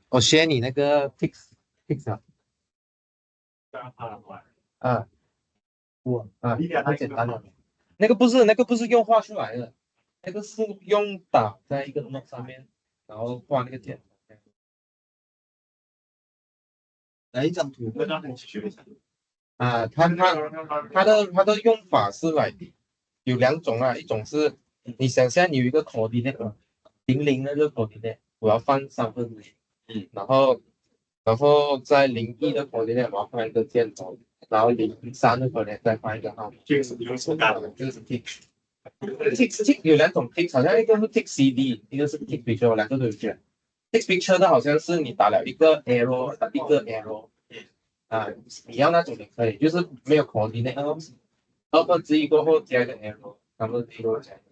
我学你那个 tics 啊，太简单了。那个不是用画出来的，那个是用打在一个 note 上面，然后画那个键。来一张图，啊，它的用法是来有两种啊，一种是你想象你有一个 coordinate 00那个 coordinate，我要放1/3，然后在01的 coordinate 我要放一个箭头，然后03的 coordinate 再放一个号码，这个是 tick。tick 有两种 tick，好像一个是 tick CD，一个是 tick picture，两个都有选。tick picture 的好像是你打了一个 arrow，啊，你要那种也可以，就是没有 coordinate 那种。2分之一过后加一个 arrow，3分之一过后加一个。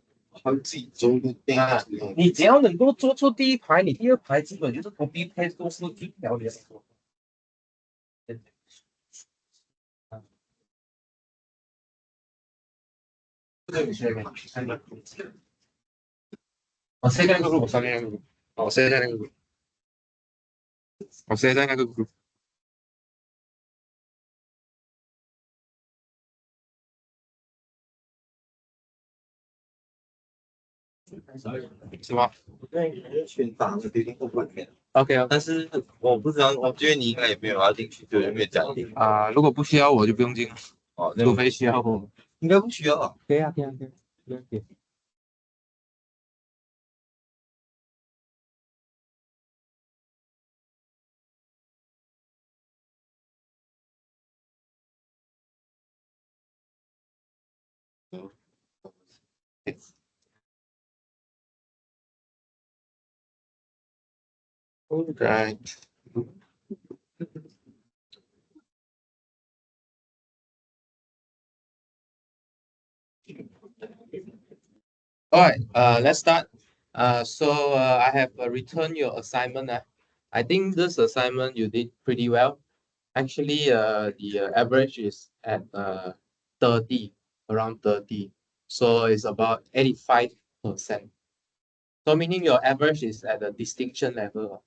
他自己中路定啊，你只要能够做出第一排，你第二排基本就是 copy paste 都是一条连。这个学我现在那个 group，我上面那个 group，我现在那个 group，我现在那个 group，是吗选打的决定不关键。 ？OK 啊，但是我不知道，我觉得你应该也没有要进去，就没有奖励啊，如果不需要我就不用进，哦，除非需要我。应该不需要啊。可以啊，可以啊，可以，没问题。Right. All right, let's start. I have returned your assignment. I think this assignment you did pretty well. Actually, the average is at 30, around 30. So it's about 85%. So meaning your average is at the distinction level.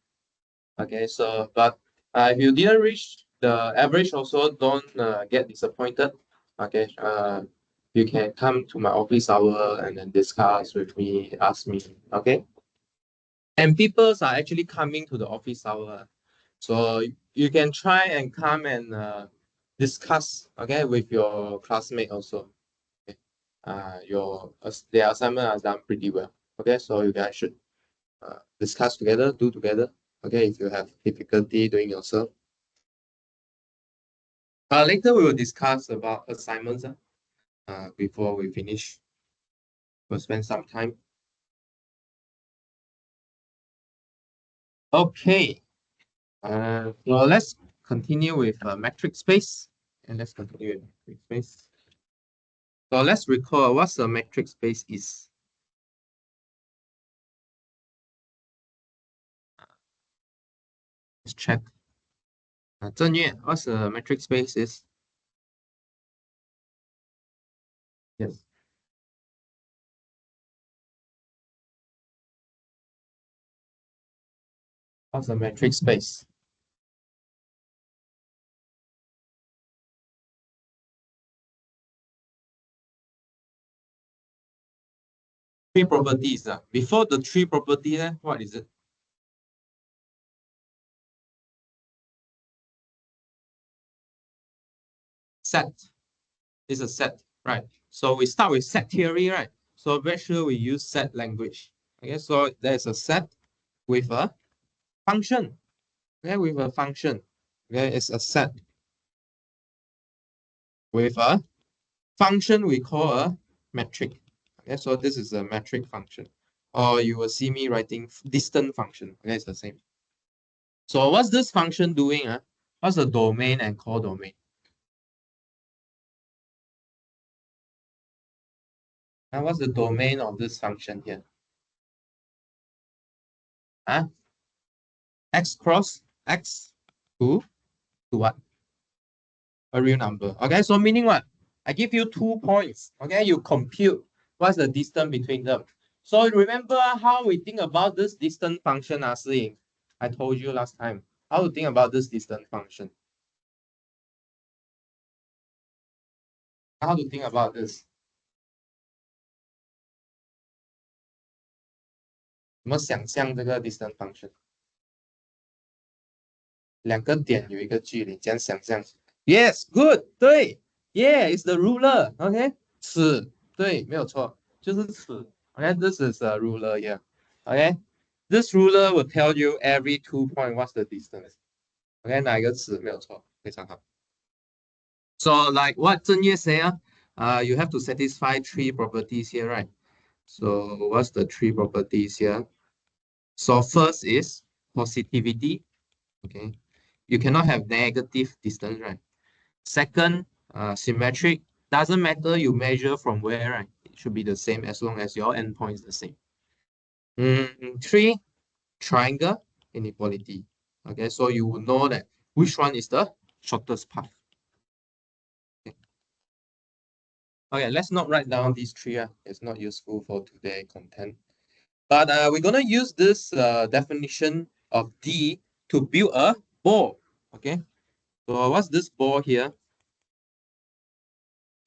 Okay, so but if you didn't reach the average, also don't get disappointed. Okay, you can come to my office hour and then discuss with me, ask me. Okay, and people are actually coming to the office hour, so you can try and come and discuss. Okay, with your classmate also. Okay. Their assignment are done pretty well. Okay, so you guys should discuss together, do together. Okay, if you have difficulty doing yourself. Later we will discuss about assignments before we finish. We'll spend some time. Okay. Well, let's continue with metric space. And let's continue with metric space. So let's recall what a metric space is. Let's check. Zhenyue, what's a metric space is? Yes. What's a metric space? Three properties. Before the three properties, what is it? Set. It's a set, right? So we start with set theory, right? So make sure we use set language. Okay, so there's a set with a function. Okay, with a function. Okay, it's a set with a function we call a metric. Okay, so this is a metric function. Or you will see me writing distant function. Okay, it's the same. So what's this function doing? What's the domain and codomain? Now what's the domain of this function here? X cross X to what? A real number. Okay, so meaning what? I give you 2 points. Okay, you compute what's the distance between them. So remember how we think about this distance function, Seng. I told you last time. How to think about this distance function? How to think about this? 怎么想象这个 distance function？两个点有一个距离，这样想象。Yes, good，对，Yeah, it's the ruler. OK，尺，对，没有错，就是尺。OK，this is a ruler here. OK，this ruler will tell you every 2 point what's the distance. OK，哪一个尺没有错，非常好。So like what Zheng Ye say, you have to satisfy 3 properties here, right? So what's the 3 properties here? So first is positivity. Okay, you cannot have negative distance, right? Second, symmetric. Doesn't matter you measure from where, right? It should be the same as long as your endpoint is the same. 3, triangle inequality. Okay, so you will know that which one is the shortest path. Okay, let's not write down these 3. It's not useful for today content. But we're gonna use this definition of D to build a ball. Okay, so what's this ball here?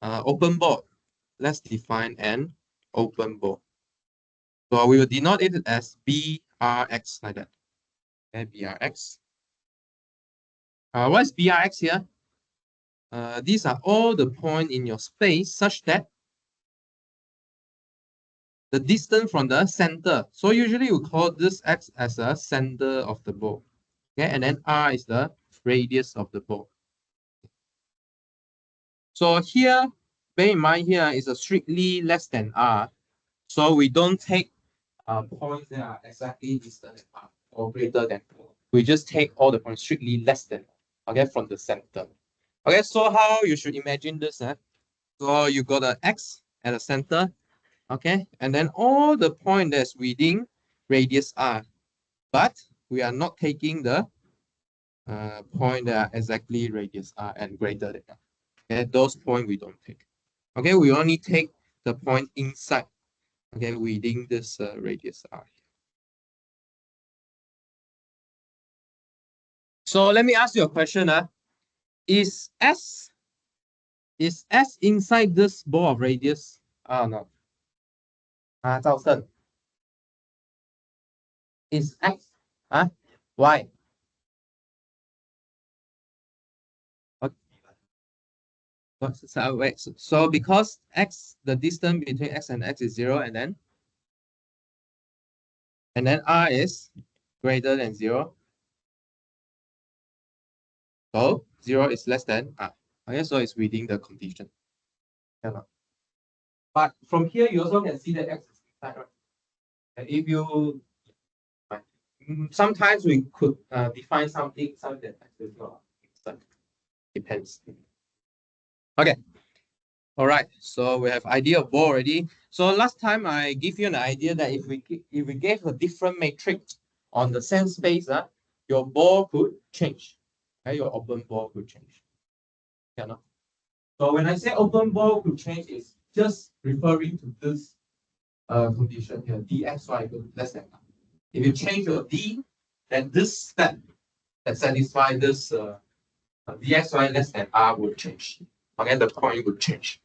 Open ball. Let's define an open ball. So we will denote it as BRX like that. Okay, BRX. What is BRX here? These are all the points in your space such that the distance from the center. So usually we call this X as a center of the ball. Okay, and then R is the radius of the ball. So here, bear in mind here is a strictly less than R. So we don't take points that are exactly distant R or greater than. We just take all the points strictly less than, okay, from the center. Okay, so how you should imagine this? So you got an X at the center, okay, and then all the point that's within radius R, but we are not taking the point that are exactly radius R and greater than R. Okay, those points we don't take. Okay, we only take the point inside, okay, within this radius R. So let me ask you a question. Is S inside this ball of radius? Oh no. Zhao Shen. Is X? Why? So because X, the distance between X and X is 0, and then R is greater than 0. So 0 is less than R. Okay, so it's within the condition. But from here, you also can see that X is inside, right? And if you sometimes we could define something that X is not inside. Depends. Okay. All right. So we have idea of ball already. So last time I give you an idea that if we gave a different matrix on the same space, your ball could change. Okay, your open ball could change. Yeah, no? So when I say open ball could change, it's just referring to this condition here, dxy equal less than r. If you change your d, then this step that satisfies this dxy less than r will change. Okay, the point will change.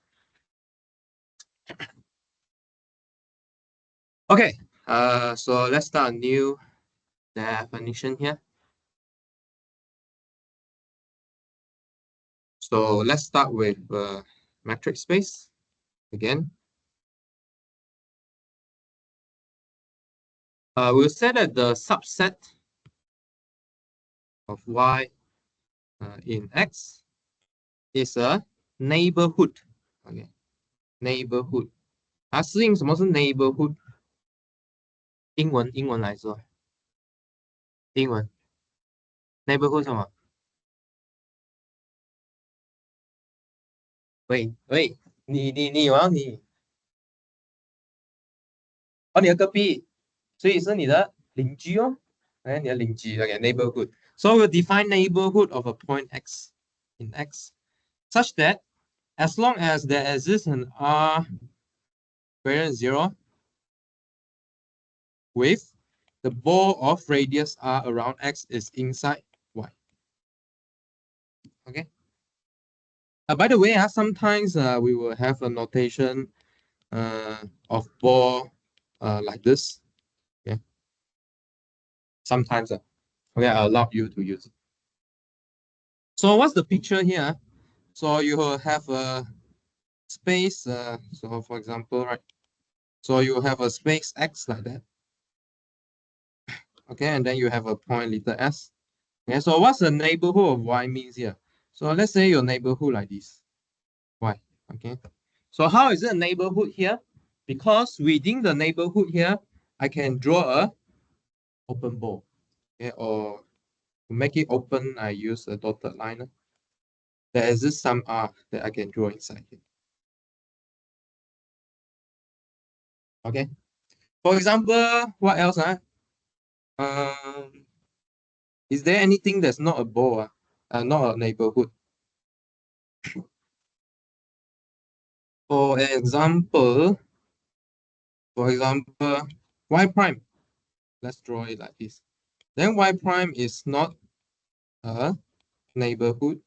Okay, so let's start a new definition here. So let's start with metric space again. We'll say that the subset of y in X is a neighborhood. Okay, neighborhood. 适应什么是 neighborhood？ 英文来说，英文 neighborhood 什么？喂，你哦你的隔壁，所以是你的邻居哦，你的邻居 ，okay, neighborhood. So we'll define neighborhood of a point X in X such that as long as there exists an R greater than 0 with the ball of radius r around x is inside y. Okay. By the way, sometimes we will have a notation of ball like this. Okay. Sometimes, okay, I allow you to use it. So what's the picture here? So you will have a space. So for example, right. So you have a space x like that. Okay, and then you have a point little s. Okay, so what's the neighborhood of y means here? So let's say your neighborhood like this, y. Okay. So how is it a neighborhood here? Because within the neighborhood here, I can draw a open ball. Okay, or to make it open, I use a dotted line. There exists some r that I can draw inside here. Okay. For example, what else? Um, is there anything that's not a ball? Not a neighborhood. For example, y prime. Let's draw it like this. Then y prime is not a neighborhood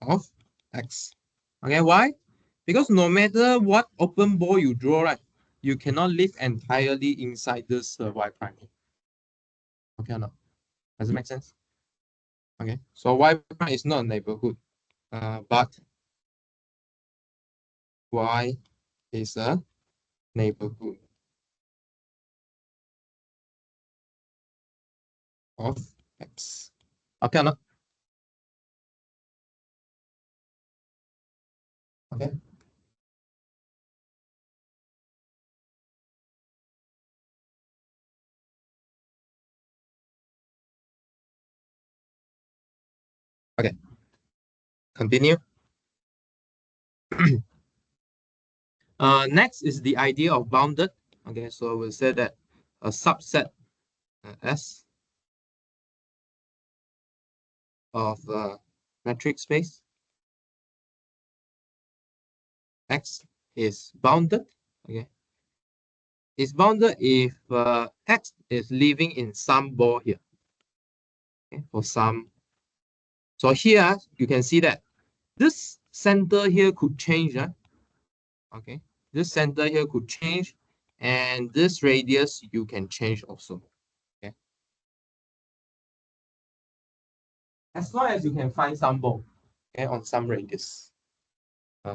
of x. Okay, why? Because no matter what open ball you draw, right, you cannot live entirely inside this y prime. Okay or not? Does it make sense? Okay, so y prime is not a neighborhood, but y is a neighborhood of x. Okay or not? Okay. Okay. Continue. Next is the idea of bounded. Okay, so we'll say that a subset S of metric space X is bounded. Okay, it's bounded if X is living in some ball here. Okay, for some. So here you can see that this center here could change. Okay, this center here could change, and this radius you can change also. Okay, as long as you can find some ball, okay, on some radius,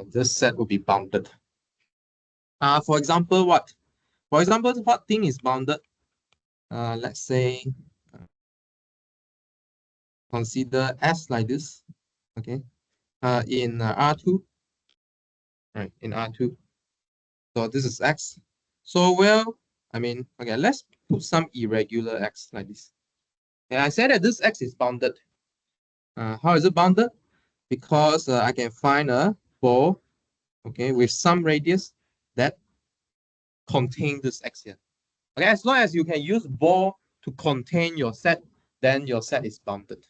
this set will be bounded. For example, what? For example, what thing is bounded? Let's say consider S like this. Okay. In R2, right? In R2. So this is X. So well, I mean, okay, let's put some irregular X like this. And I said that this X is bounded. How is it bounded? Because I can find a ball, okay, with some radius that contain this X here. Okay, as long as you can use ball to contain your set, then your set is bounded.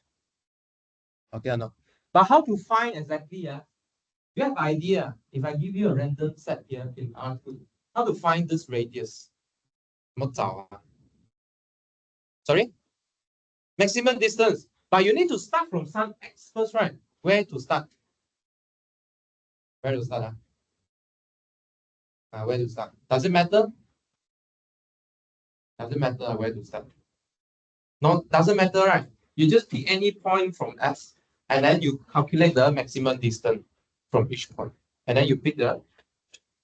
Okay or no? But how to find exactly? You have idea. If I give you a random set here in R2, how to find this radius? 怎么找啊? Sorry? Maximum distance. But you need to start from some X first, right? Where to start? Where to start? Where to start? Does it matter? Does it matter where to start? No, doesn't matter, right? You just pick any point from S and then you calculate the maximum distance from each point. And then you pick the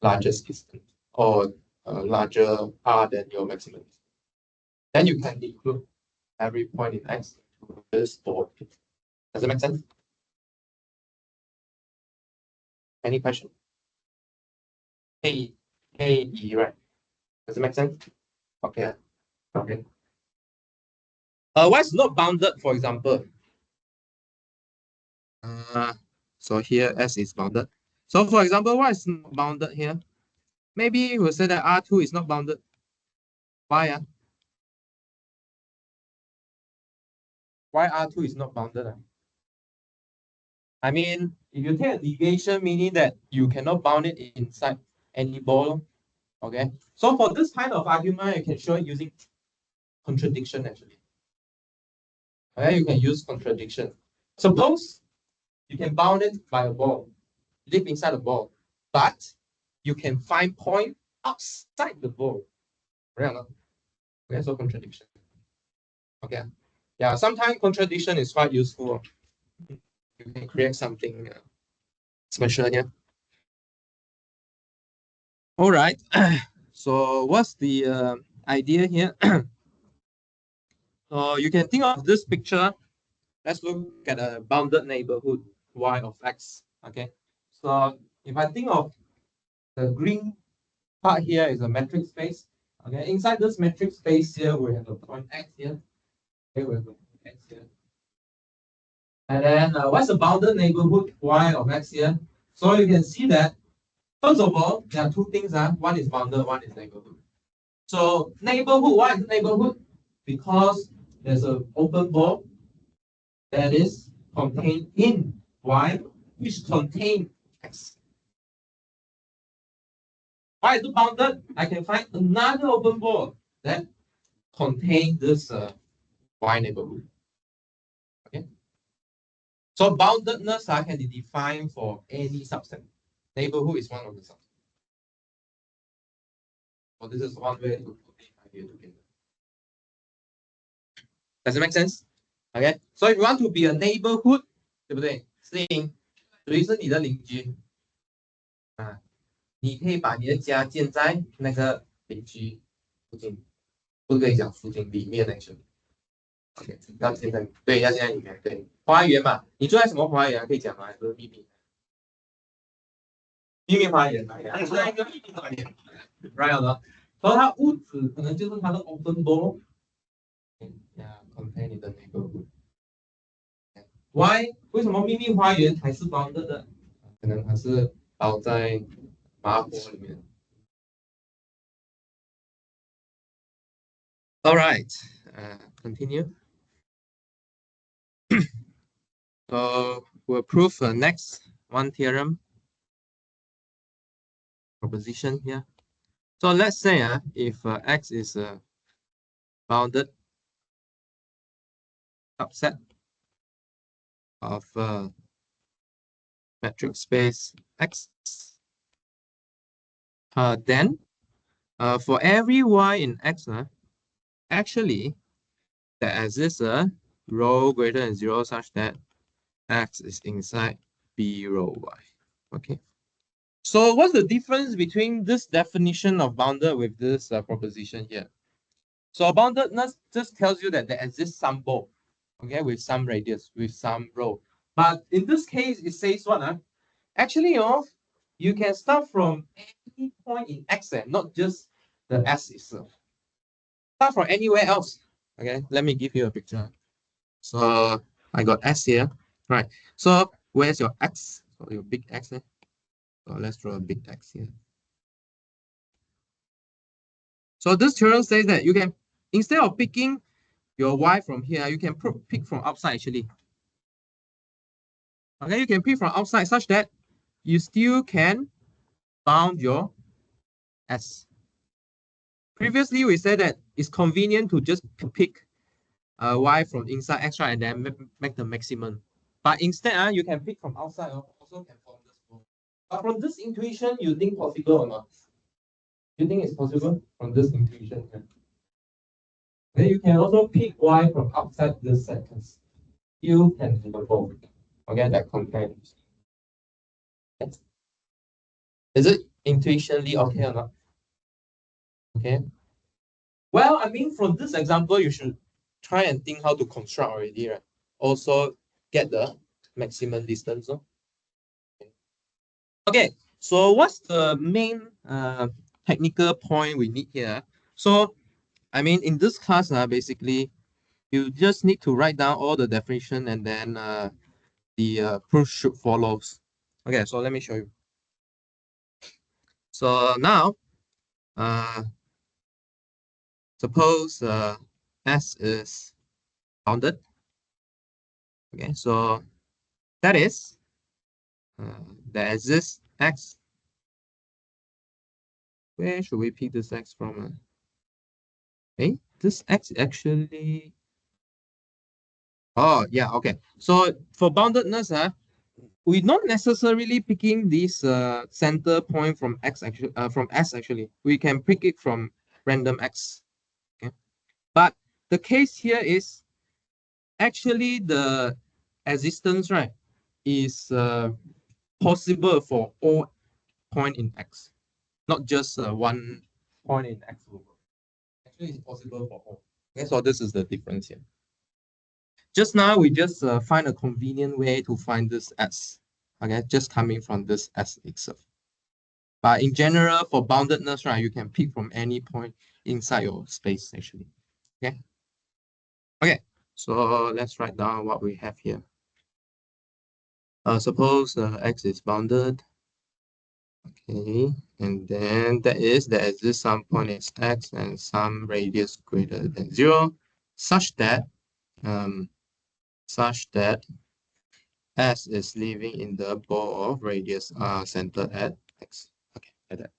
largest distance or larger R than your maximum distance. Then you can include every point in X to this board. Does it make sense? Any question? A, E, right? Does it make sense? Okay. Okay. What's not bounded, for example? Uh, so here S is bounded. So for example, what is not bounded here? Maybe we'll say that R2 is not bounded. Why? Why R2 is not bounded? I mean, if you take a deviation, meaning that you cannot bound it inside any ball, Okay, so for this kind of argument, you can show it using contradiction actually. Okay, you can use contradiction. Suppose you can bound it by a ball, live inside the ball, but you can find point outside the ball. Right? Okay, so contradiction. Okay, yeah, sometimes contradiction is quite useful. You can create something special here. All right. So what's the idea here? So you can think of this picture. Let's look at a bounded neighborhood y of x. Okay. So if I think of the green part here is a metric space. Okay. Inside this metric space here, we have a point x here. Okay, we have a point x here. And then what's the bounded neighborhood y of x here? So you can see that first of all, there are two things. One is bounded, one is neighborhood. So neighborhood, why is neighborhood? Because there's an open ball that is contained in Y, which contain X. Why is it bounded? I can find another open ball that contain this Y neighborhood. Okay. So boundedness can be defined for any subset. Neighborhood is one of the subsets. So this is one way to put the idea together. Does it make sense? Okay. So if you want to be a neighborhood, 对不对？Seng，谁是你的邻居啊？你可以把你的家建在那个邻居附近，不可以讲附近里面那个。OK，要建在对，要建在里面，对，花园嘛，你住在什么花园可以讲吗？还是秘密？秘密花园，你住在一个秘密花园，right 了。然后它屋子可能就是它的 open door，呀，contain 你的 neighborhood。Why？为什么秘密花园还是包着的？可能它是包在麻婆里面。All right, continue. So we'll prove the next one theorem proposition here. So let's say if X is a bounded subset of metric space X, then for every Y in X, actually there exists a row greater than 0 such that X is inside B row Y. Okay. So what's the difference between this definition of bounded with this proposition here? So boundedness just tells you that there exists some ball, okay, with some radius, with some row. But in this case, it says what? Actually, you can start from any point in X, not just the S itself. Start from anywhere else. Okay, let me give you a picture. So I got S here, right? So where's your X? So your big X there. So let's draw a big X here. So this theorem says that you can, instead of picking your Y from here, you can pick from outside actually. Okay, you can pick from outside such that you still can bound your S. Previously, we said that it's convenient to just pick Y from inside X, right, and then make the maximum. But instead, you can pick from outside, also can form this form. But from this intuition, you think possible or not? You think it's possible from this intuition? Then you can also pick Y from outside this sentence. You can do both. Okay, that contains. Is it intuitionally okay or not? Okay. Well, I mean, from this example, you should try and think how to construct already, right? Also get the maximum distance. Okay, so what's the main technical point we need here? So, I mean, in this class, basically, you just need to write down all the definition and then the proof should follows. Okay, so let me show you. So now, suppose S is bounded. Okay, so that is, uh, there exists X Where should we pick this x from? This x actually. Oh, yeah, okay. So for boundedness, we're not necessarily picking this center point from x actually from s actually. We can pick it from random x. Okay. But the case here is actually the existence, right, is possible for all point in x, not just one point in x over. Actually, it's possible for all. Okay, so this is the difference here. Just now, we just find a convenient way to find this s. Okay, just coming from this s itself. But in general, for boundedness, right, you can pick from any point inside your space, actually. Okay. Okay. So let's write down what we have here. Suppose x is bounded. Okay, and then there exists some point is x and some radius greater than 0, such that um such that s is living in the ball of radius centered at x. Okay, like that.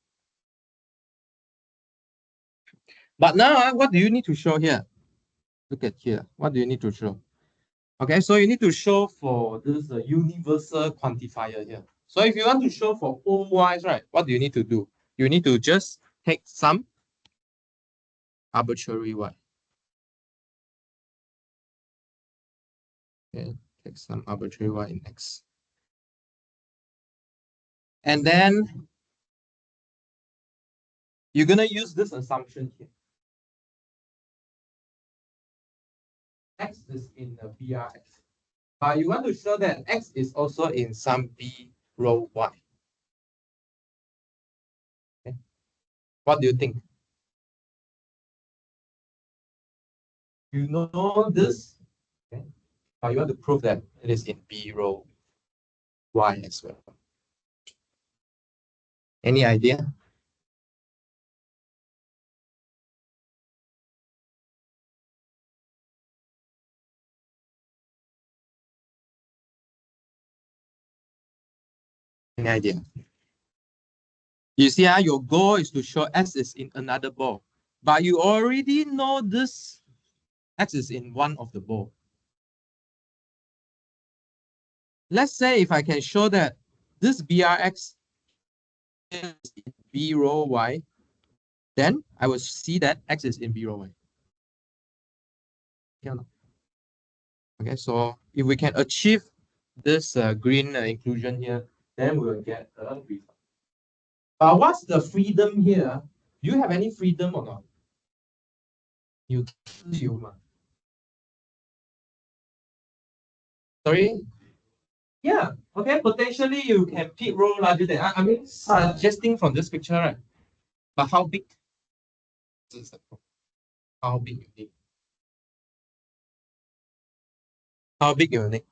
But now, what do you need to show here? Look at here. What do you need to show? Okay, so you need to show for this universal quantifier here. So if you want to show for all y's, right, what do you need to do? You need to just take some arbitrary y. Okay, take some arbitrary y in x. And then you're going to use this assumption here. X is in the BRX. But you want to show that x is also in some B row y. Okay. What do you think? You know this, okay, but you want to prove that it is in B row y as well. Any idea? Any idea? You see, your goal is to show x is in another ball, but you already know this x is in one of the ball. Let's say if I can show that this BRX is in B row y, then I will see that x is in B row y. Okay, so if we can achieve this green inclusion here, then we'll get a result. But what's the freedom here? Do you have any freedom or not? You sorry? Yeah, okay, potentially you can pick row larger than, I mean, suggesting from this picture, right? But how big? This is the problem. How big you need? How big you need?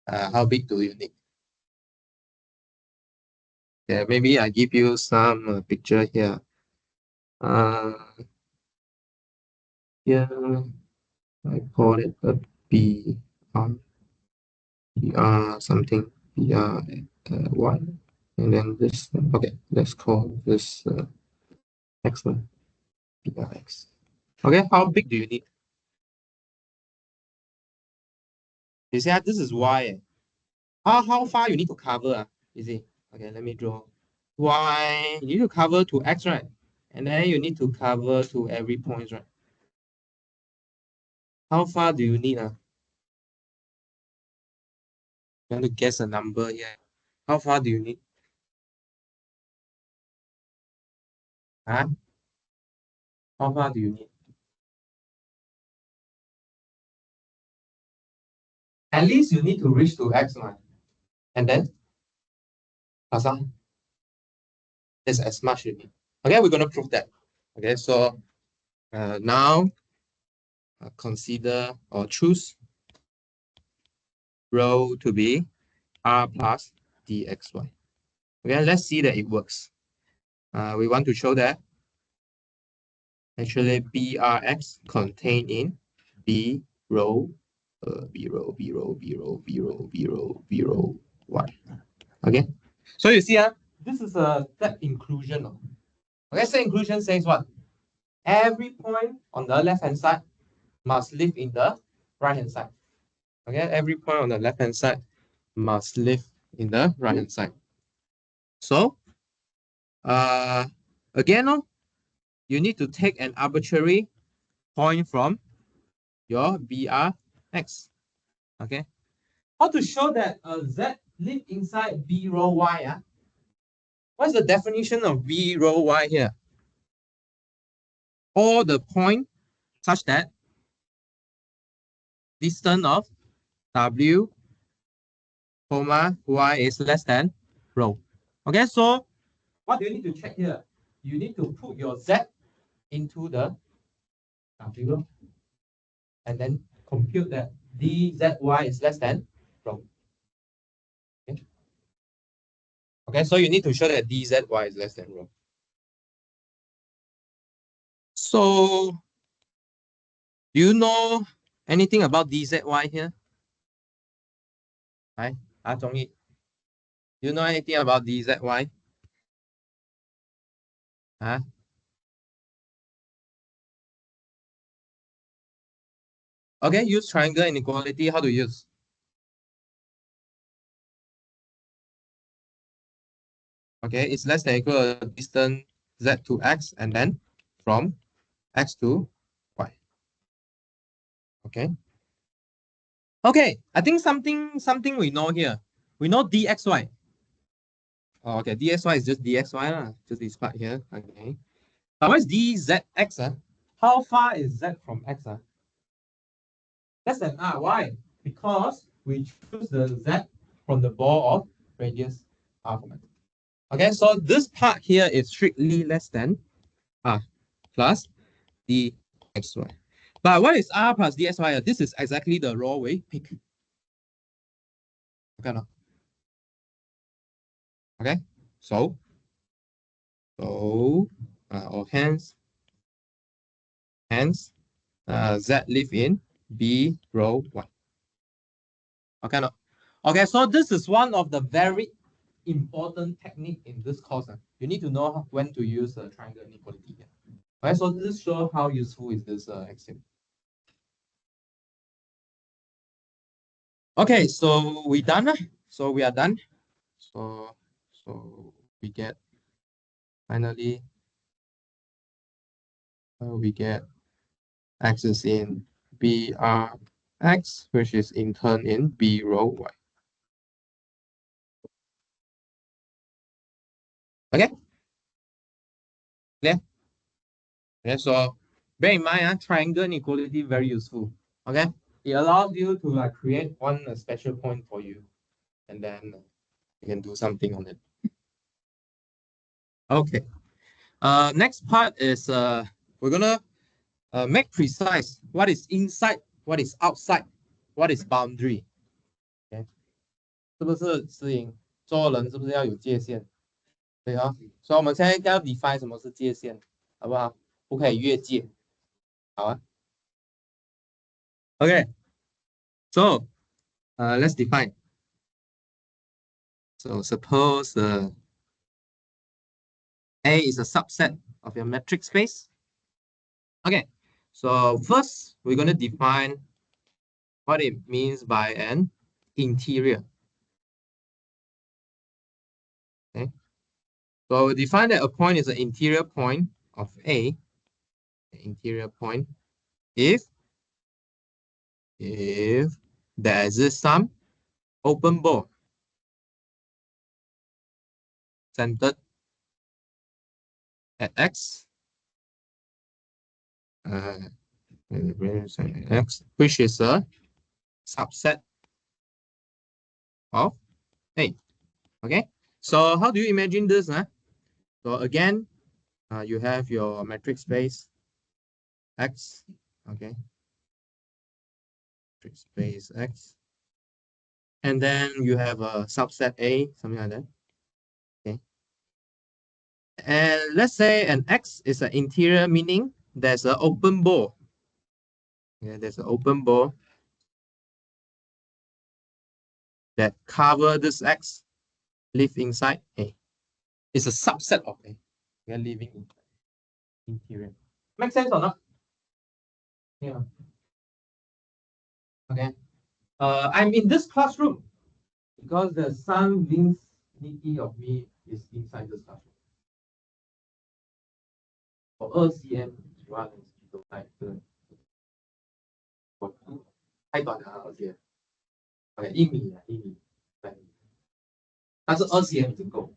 How big do you need? Yeah, maybe I give you some picture here. Uh, yeah, I call it a something one, and then this. Okay, let's call this x1 BRX. Okay, how big do you need? You see, this is y. How far you need to cover? You see? Okay, let me draw. Y, you need to cover to x, right? And then you need to cover to every point, right? How far do you need? You want to guess a number here. How far do you need? Huh? How far do you need? At least you need to reach to x line. And then, Hassan, is as much you need. Okay, we're going to prove that. Okay, so now consider or choose rho to be r plus dxy. Okay, let's see that it works. We want to show that actually BRX contained in B row, B row, B row, B row, B row, B row, B row, Y. Okay, So you see, this is a step inclusion. Okay, so inclusion says what? Every point on the left hand side must live in the right hand side. Okay, every point on the left hand side must live in the right hand side. So, uh, again, you need to take an arbitrary point from your BRX. Okay, how to show that Z live inside B row Y? What's the definition of B row Y here? All the point such that distance of W, comma, Y is less than rho. Okay, so what do you need to check here? You need to put your Z into the W and then compute that dZy is less than rho. Okay. Okay, so you need to show that dZy is less than rho. So, do you know anything about dZy here? Hi, Zhongyi. Do you know anything about dZy? Huh? Okay, use triangle inequality. How to use? Okay, it's less than equal to distance z to x and then from x to y. Okay. Okay, I think something we know here. We know dxy. Oh, okay, dxy is just dxy lah. Just this part here. Okay. But what is dzx? How far is z from x? Less than r. Why? Because we choose the z from the ball of radius r from x. Okay, so this part here is strictly less than r plus dxy. But what is r plus dxy? This is exactly the raw we pick. Okay, no? Okay, so or hence z live in b row 1. Okay, no? Okay, so this is one of the very important technique in this course. You need to know when to use triangle inequality. Okay, so this shows how useful is this axiom. Okay, so we done. So we are done. So we get finally we get x is in BRX, which is in turn in B row Y. Okay, clear? Okay, so bear in mind, triangle inequality very useful. Okay, it allows you to create one special point for you, and then you can do something on it. Okay. Next part is we're gonna make precise what is inside, what is outside, what is boundary. Okay，是不是思颖？做人是不是要有界限？对啊，所以我们现在要 define 什么是界限，好不好？不可以越界。好啊。Okay. So, let's define. So suppose A is a subset of your metric space. Okay. So first, we're going to define what it means by an interior. Okay. So we define that a point is an interior point of A, interior point, if there exists some open ball centered at X, X, which is a subset of A. Okay, so how do you imagine this? So again, you have your metric space X. Okay, metric space X, and then you have a subset A, something like that. Okay, and let's say an X is an interior, meaning there's an open ball. Yeah, there's an open ball that cover this X. live inside A. It's a subset of A. We are living in interior. Make sense or not? Yeah. Okay. I'm in this classroom because the sun vicinity of me is inside this classroom. For 2 cm 以外的都在这，我太短了2 cm。OK，1米啊，1米，对，但是2 cm 已经够。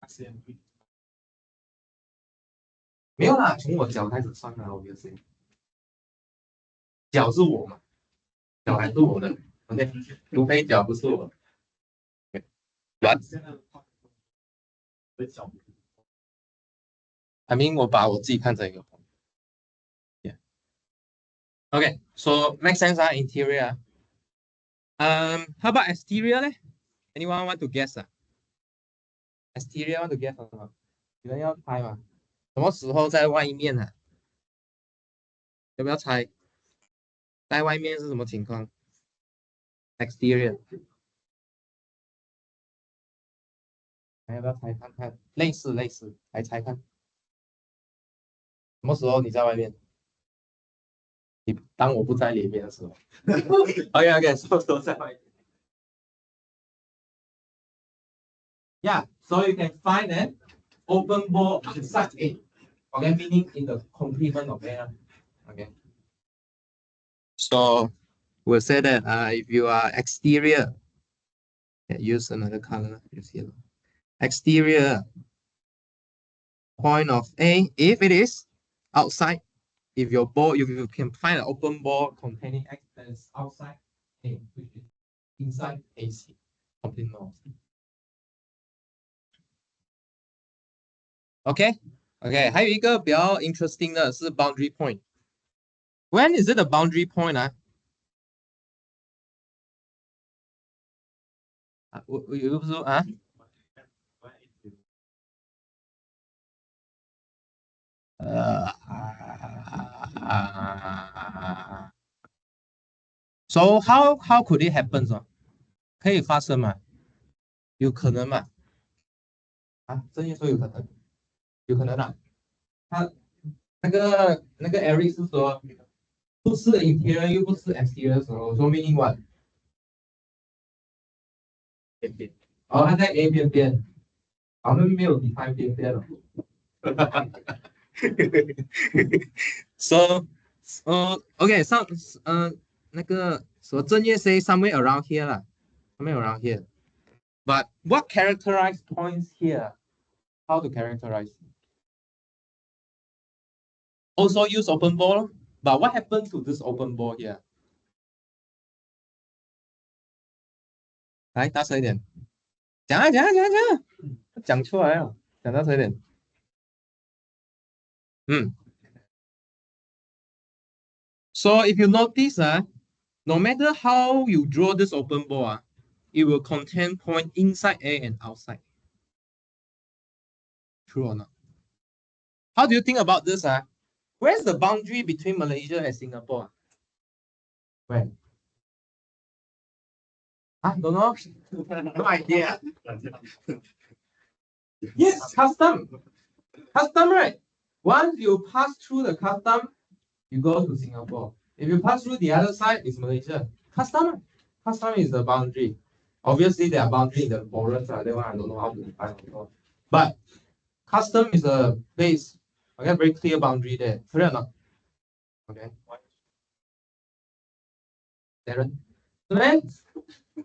2 cm 没有啦，从我脚开始算了，2 cm。脚是我嘛，脚还是我的，OK，除非脚不是我的。软。I mean，我把我自己看成一个。Yeah. Okay, so make sense, interior. How about exterior 呢 ？Anyone want to guess 啊？Exterior want to guess 吗？有人要猜吗？什么时候在外面啊？要不要猜？在外面是什么情况？Exterior，还要不要猜看看？类似，来猜看，什么时候你在外面？你当我不在里面的时候。OK，什么时候在外面？Yeah, so you can find an open ball inside A. Okay, meaning in the complement of A. Okay. So we'll say that if you are exterior, use another color, use yellow. Exterior point of A, if it is outside, if your ball, if you can find an open ball containing X that is outside A, which is inside AC, complement. OK， 还有一个比较 interesting 的是 boundary point. When is it a boundary point 啊？我又不是说啊，so how could it happen 哦？可以发生吗？有可能吗？啊，这些说有可能，有可能啊。他那个 Eric 是说不是 interior 又不是 exterior 的时候，我说 meaning what？边边，哦，他在 A 边边，好像没有 define 边边了。So, okay, some, 那个说正月 say somewhere around here 啦，somewhere around here. But what characterize points here? How to characterize? Also use open ball, but what happened to this open ball here? 来，大声一点，讲出来啊，讲大声一点。So if you notice, no matter how you draw this open ball, it will contain point inside A and outside. True or not? How do you think about this? Where's the boundary between Malaysia and Singapore? Where? Don't know. No idea. Yes, custom. Custom, right? Once you pass through the custom, you go to Singapore. If you pass through the other side, it's Malaysia. Custom. Custom is the boundary. Obviously, there are boundary in the forest. That one I don't know how to define. But custom is a base. Okay, very clear boundary there. Clear or not? Okay. Darren. So then,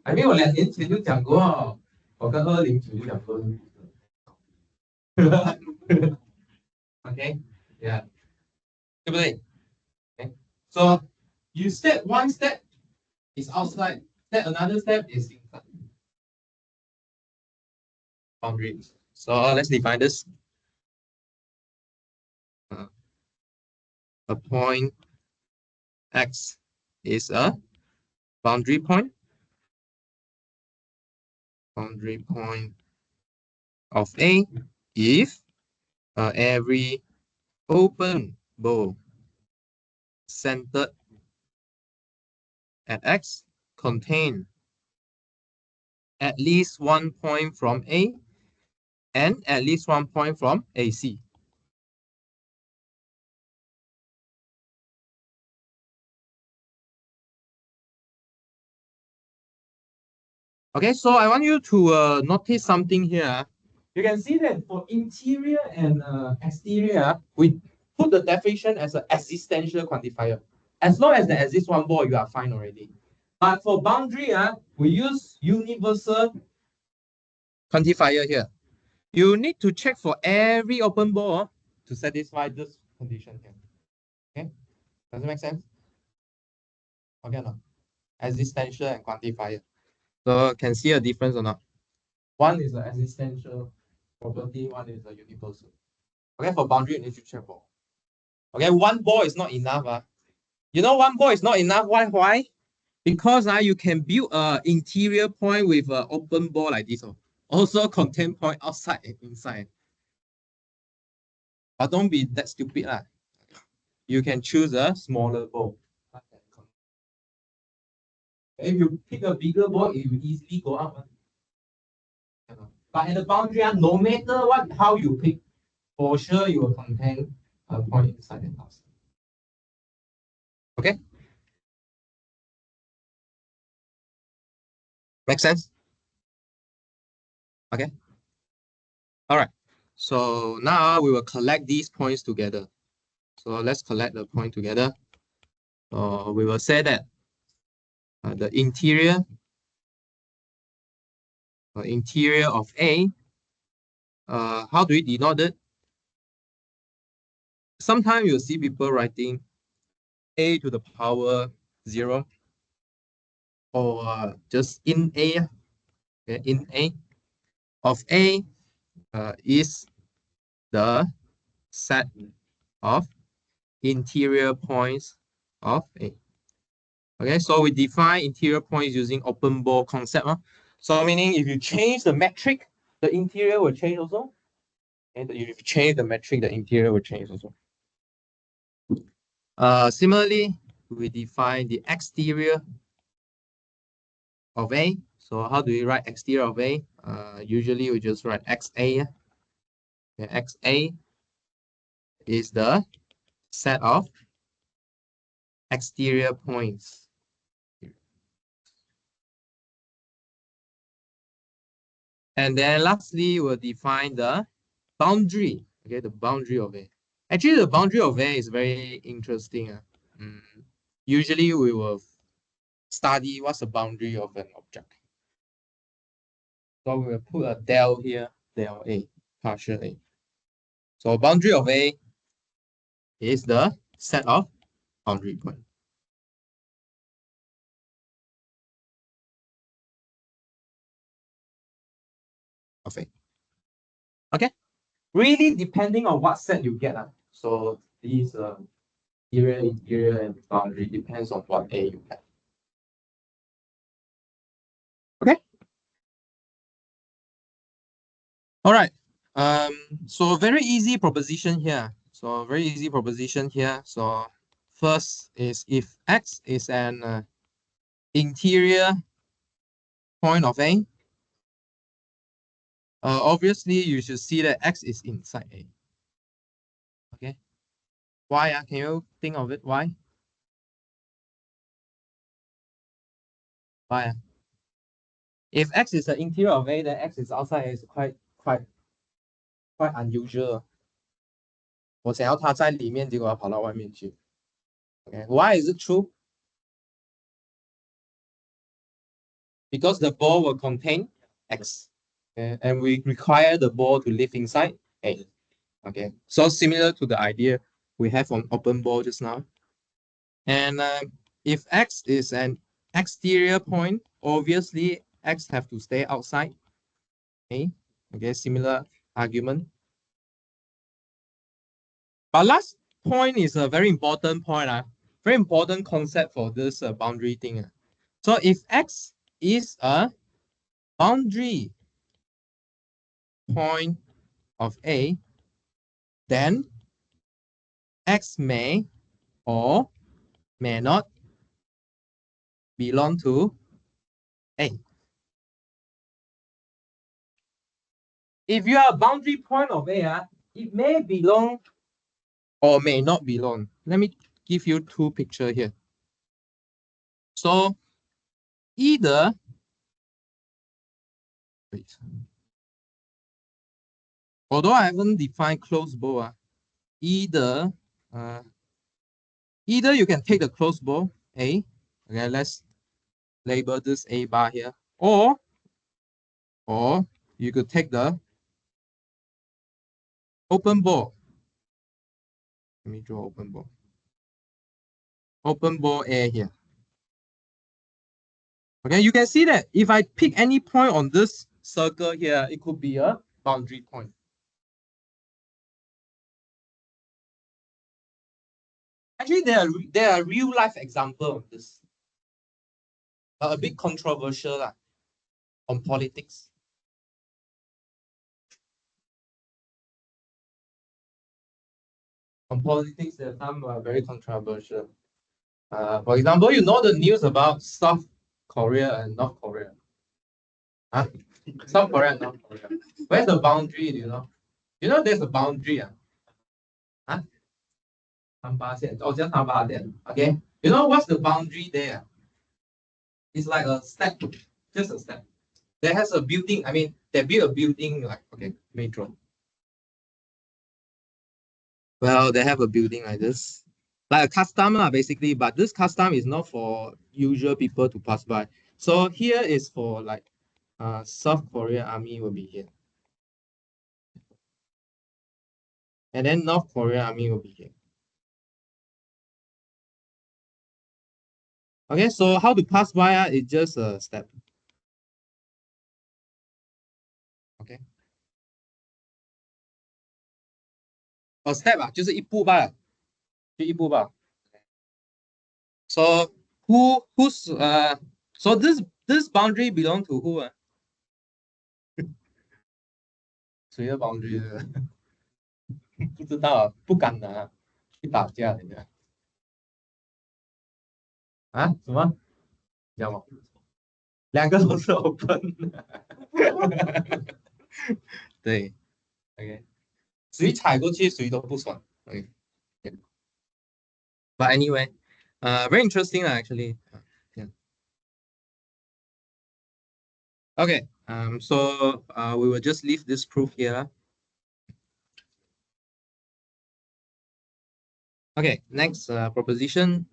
I mean, 我2 年前就讲过，我跟209就讲过。OK，yeah， 对不对 ？Okay. So you step one step is outside, step another step is inside boundary. So let's define this. A point X is a boundary point. Boundary point of A if every open ball centered at X contain at least 1 point from A and at least 1 point from AC. Okay, so I want you to notice something here. You can see that for interior and exterior, we put the definition as an existential quantifier. As long as there exists one ball, you are fine already. But for boundary, we use universal quantifier here. You need to check for every open ball to satisfy this condition here. Okay, does it make sense? Okay, no. Existential and quantifier. So can see a difference or not? One is the existential property, one is the universal. Okay, for boundary, you need to check for. Okay, one ball is not enough. You know, one ball is not enough. Why? Because you can build an interior point with an open ball like this. Also contain point outside and inside. But don't be that stupid. You can choose a smaller ball. If you pick a bigger ball, it will easily go up. But at the boundary, no matter what, how you pick, for sure you will contain a point inside and outside. Okay? Make sense? Okay. All right. So now we will collect these points together. So let's collect the point together. So we will say that the interior of A, how do we denote it? Sometimes you'll see people writing A to the power 0 or just in A. Okay, in A of A is the set of interior points of A. Okay, so we define interior points using open ball concept. So meaning if you change the metric, the interior will change also. And if you change the metric, the interior will change also. Similarly, we define the exterior of A. So how do we write exterior of A? Usually we just write XA. Okay, XA is the set of exterior points. And then lastly, we'll define the boundary. Okay, the boundary of A. Actually, the boundary of A is very interesting. Usually, we will study what's the boundary of an object. So we will put a del here, del A, partial A. So boundary of A is the set of boundary points of A. Okay, really depending on what set you get. So these interior, and boundary depends on what A you get. Okay. All right. So very easy proposition here. So first is if X is an interior point of A, obviously you should see that X is inside A. Okay. Why? Can you think of it? Why? Why? If X is the interior of A, then X is outside A is quite unusual. 我想要它在里面，结果它跑到外面去。Okay. Why is it true? Because the ball will contain X. Okay? And we require the ball to live inside A. Okay, so similar to the idea we have on open ball just now. And if X is an exterior point, obviously X have to stay outside A. Okay, similar argument. But last point is a very important point. Very important concept for this boundary thing. So if X is a boundary point of A, then X may or may not belong to A. if you are a boundary point of A, it may belong or may not belong. Let me give you two pictures here. So either, wait, although I haven't defined closed ball, either uh, either you can take the closed ball A, okay, let's label this A bar here, or you could take the open ball. Let me draw open ball. Open ball A here. Okay, you can see that if I pick any point on this circle here, it could be a boundary point. Actually, there are real life example of this. A bit controversial on politics. On politics, there are some very controversial. For example, you know the news about South Korea and North Korea. Huh? South Korea and North Korea. Where's the boundary? Do you know? You know there's a boundary. Huh? 38线. Oh, just 38线. Okay. You know what's the boundary there? It's like a step, just a step. There has a building. I mean, they build a building like okay, metro. Well, they have a building like this, like a custom basically. But this custom is not for usual people to pass by. So here is for like, South Korea army will be here, and then North Korea army will be here. Okay, so how to pass by is just a step. Okay, a step 就是一步罢了，就一步罢了。So who's so this boundary belong to who 谁的 boundary 不知道，不敢拿去打架人家啊？什么？知道吗？两个都是 open 对，OK，谁踩过去谁都不爽。OK， but anyway, very interesting actually. Yeah. Okay, so we will just leave this proof here. Okay, next proposition.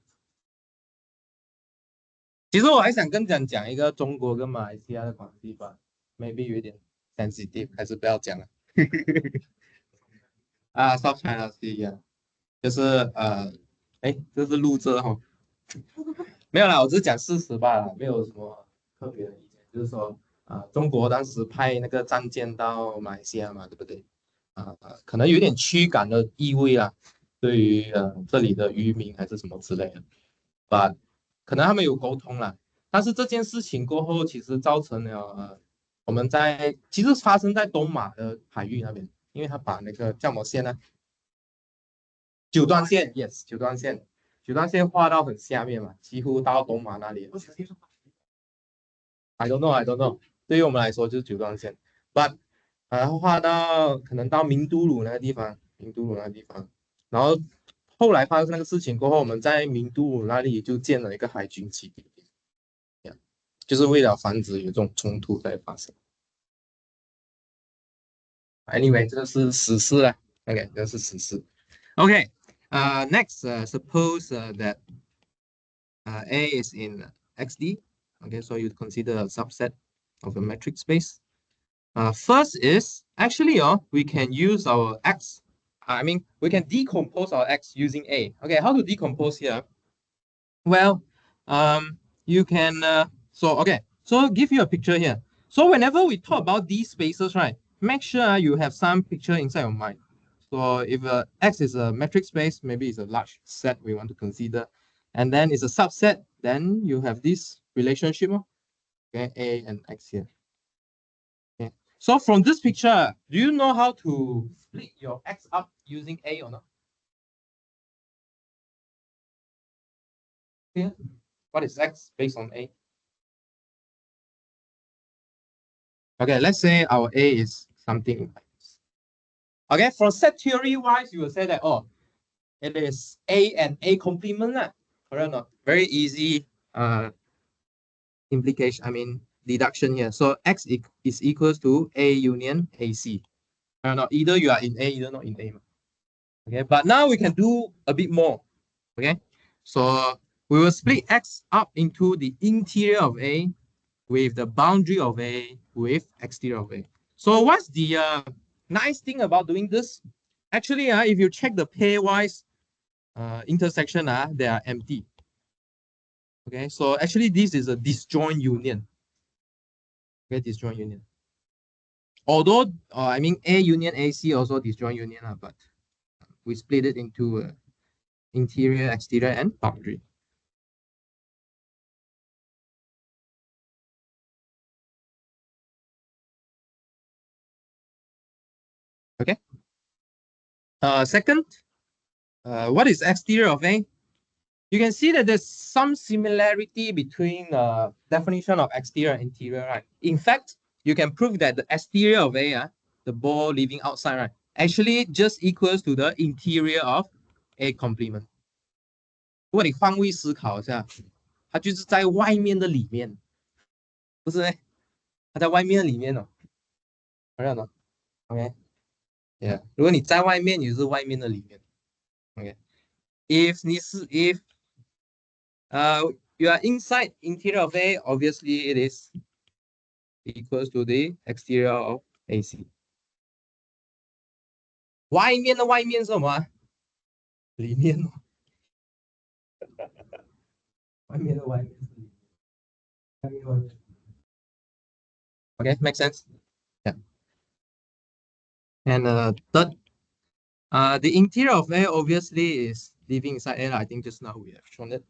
其实我还想跟讲一个中国跟马来西亚的关系吧，maybe 有点 sensitive，还是不要讲了。South China Sea 啊，就是这是录着哈，没有啦，我只是讲事实罢了，没有什么特别的意见，就是说中国当时派那个战舰到马来西亚嘛，对不对？可能有点驱赶的意味啦，对于这里的渔民还是什么之类的，把可能他们有沟通啦，但是这件事情过后，其实造成了我们其实发生在东马的海域那边，因为他把那个叫什么线呢？九段线 ，yes，九段线画到很下面嘛，几乎到东马那里。I don't know, I don't know。对于我们来说就是九段线，but 画到可能到名都鲁那个地方，然后后来发生那个事情过后，我们在名都鲁那里就建了一个海军基地，就是为了防止有这种冲突在发生。Anyway，这个是史事了，OK，这是史事。OK，next， suppose that A is in XD. Okay, so you consider a subset of a metric space. First is actually, we can use our X. I mean, we can decompose our X using A. Okay, how to decompose here? Well, you can, so give you a picture here. So whenever we talk about these spaces, right, make sure you have some picture inside your mind. So if X is a metric space, maybe it's a large set we want to consider, and then it's a subset, then you have this relationship, okay, A and X here. Okay. So from this picture, do you know how to split your X up using A or not? Yeah. What is X based on A? Okay, let's say our A is something like this. Okay, from set theory wise, you will say that, oh, it is A and A complement. Correct or not? Very easy implication, I mean, deduction here. So X is equals to A union AC. Correct or not? Either you are in A, either not in A. Okay, but now we can do a bit more. Okay, so we will split X up into the interior of A with the boundary of A with exterior of A. So what's the nice thing about doing this? Actually, if you check the pairwise intersection, they are empty. Okay, so actually this is a disjoint union. Okay, disjoint union. Although, I mean, A union AC also disjoint union, but we split it into interior, exterior, and boundary. Okay. Second, what is exterior of A? You can see that there's some similarity between definition of exterior and interior, right? In fact, you can prove that the exterior of A, the ball leaving outside, right, actually just equals to the interior of A complement. 如果你换位思考一下，它就是在外面的里面，不是咩？它在外面的里面哦，这样的，OK，yeah。如果你在外面，你就是外面的里面，OK。If 你是 if you are inside interior of A, obviously it is equals to the exterior of AC. 外面的外面是什么啊？里面哦，外面的外面是里面，外面的外面。Okay, make sense? Yeah. And third, the interior of A obviously is living inside A. I think just now we have shown it.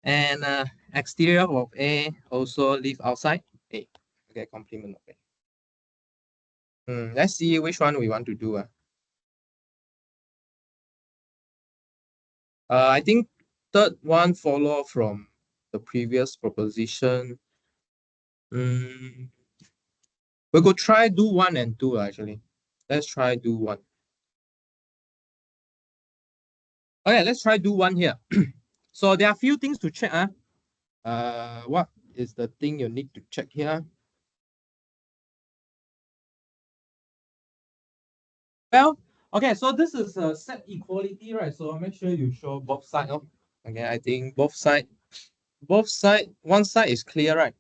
And exterior of A also live outside A. Okay, complement of A. Let's see which one we want to do. I think third one follow from the previous proposition. We could try do 1 and 2 actually. Let's try do 1. Okay, let's try do 1 here. So there are a few things to check. What is the thing you need to check here? Well, okay, so this is a set equality, right? So make sure you show both sides. Okay, I think both side, one side is clear, right?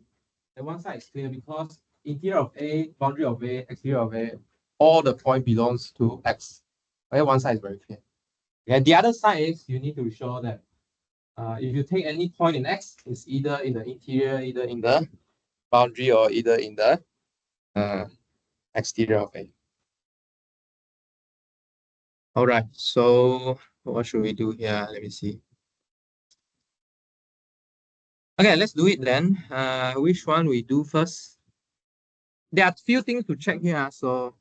And one side is clear because interior of A, boundary of A, exterior of A, all the point belongs to X. Okay, one side is very clear. And the other side is you need to show that if you take any point in X, it's either in the interior, either in the boundary, or either in the exterior of A. All right, so what should we do here? Let me see. Okay, let's do it then. Which one we do first? There are a few things to check here, so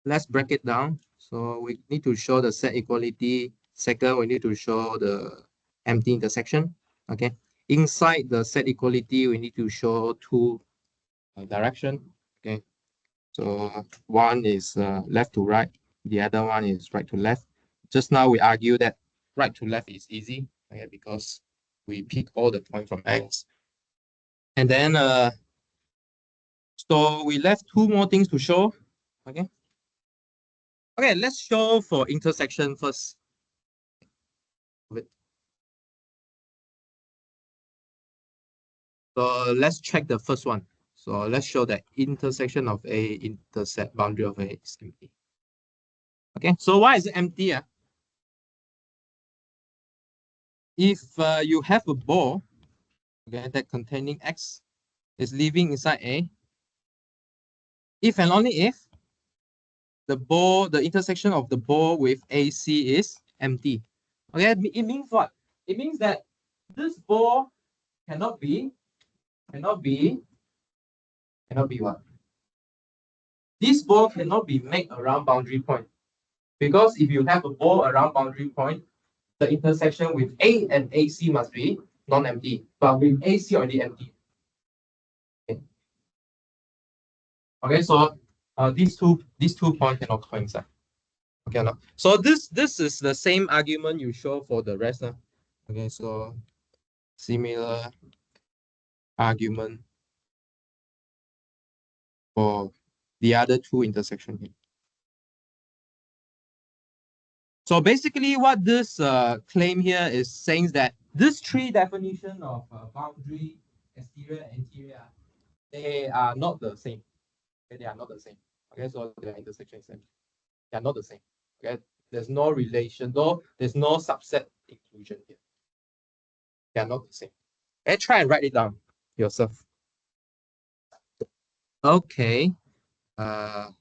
let's break it down. So we need to show the set equality. Second, we need to show the empty intersection. Okay, inside the set equality, we need to show two direction. Okay, so one is left to right, the other one is right to left. Just now we argue that right to left is easy, okay, because we pick all the points from X. And then so we left two more things to show. Okay. Okay, let's show for intersection first. So let's check the first one. So let's show that intersection of A intersect boundary of A is empty. Okay, so why is it empty? If you have a ball, okay, that containing X is living inside A, if and only if the intersection of the ball with AC is empty. Okay, it means what? It means that this ball cannot be what? This ball cannot be made around boundary point. Because if you have a ball around boundary point, the intersection with A and AC must be non-empty. But with AC already empty. Okay, so these two points cannot coincide. Okay, no. So this is the same argument you show for the rest. Okay, so similar argument for the other two intersections here. So basically, what this claim here is saying that this three definition of boundary, exterior, interior, they are not the same. Okay, they are not the same. Okay, so their intersection is empty. They are not the same. Okay, there's no relation, though there's no subset inclusion here. They are not the same. Okay, try and write it down yourself. Okay.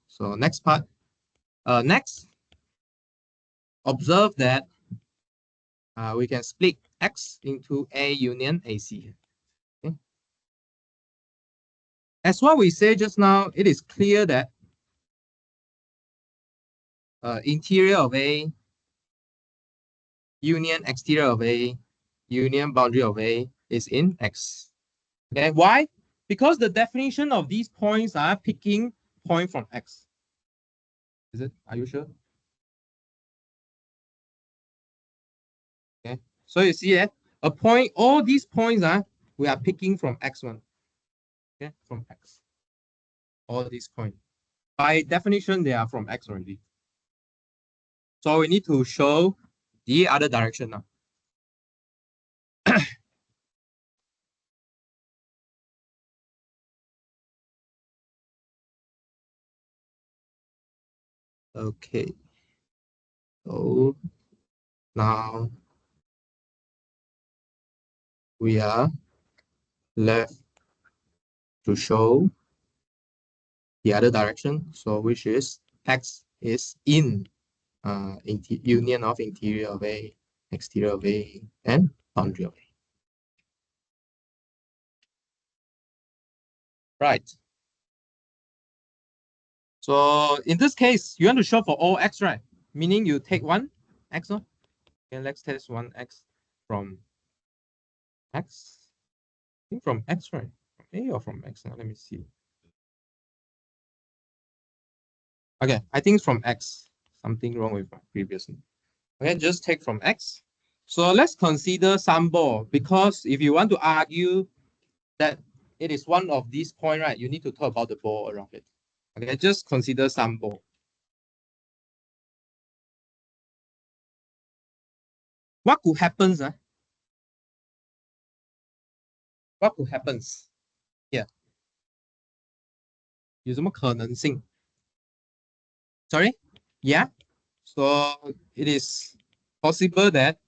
So next part. Next, observe that we can split X into A union AC. Okay. As what we said just now, it is clear that interior of A union exterior of A union boundary of A is in X. Okay, why? Because the definition of these points are picking point from X. Is it? Are you sure? Okay. So you see that a point, all these points are we are picking from X1. Okay, from X. All these points. By definition, they are from X already. So we need to show the other direction now. Okay. So now we are left to show the other direction. So which is X is in union of interior of A, exterior of A, and boundary of A. Right. So in this case, you want to show for all X, right? Meaning you take one X, no? Okay, let's test one X from X. I think from X, right? From A or from X? Now let me see. Okay, I think it's from X. Something wrong with my previous one. Okay, just take from X. So let's consider some ball, because if you want to argue that it is one of these points, right, you need to talk about the ball around it. Okay, just consider some ball. What could happen? What could happen here? 有什么可能性 Sorry? Yeah. So it is possible that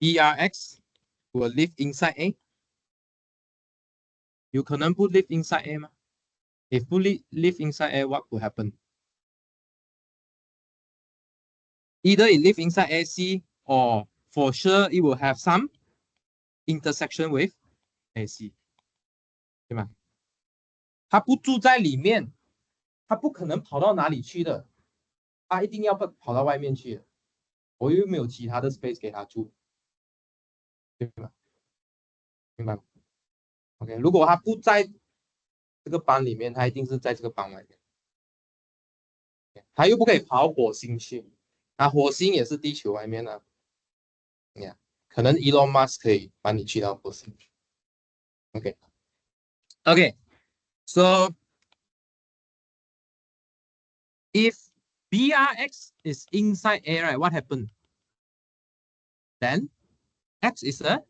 ERX will live inside A. 有可能不 live inside A 吗 If fully live inside A, what could happen? Either it live inside AC, or for sure it will have some intersection with AC. 对吗？它不住在里面，它不可能跑到哪里去的，它一定要跑到外面去的。我又没有其他的 space 给它住，对吗？明白吗 ？OK， 如果它不在这个班里面，它一定是在这个班外面。它又不可以跑火星去，啊，火星也是地球外面啊。Yeah， 可能 Elon Musk 可以把你去到火星去。OK， so if BRX is inside A, right, what happened? Then X is a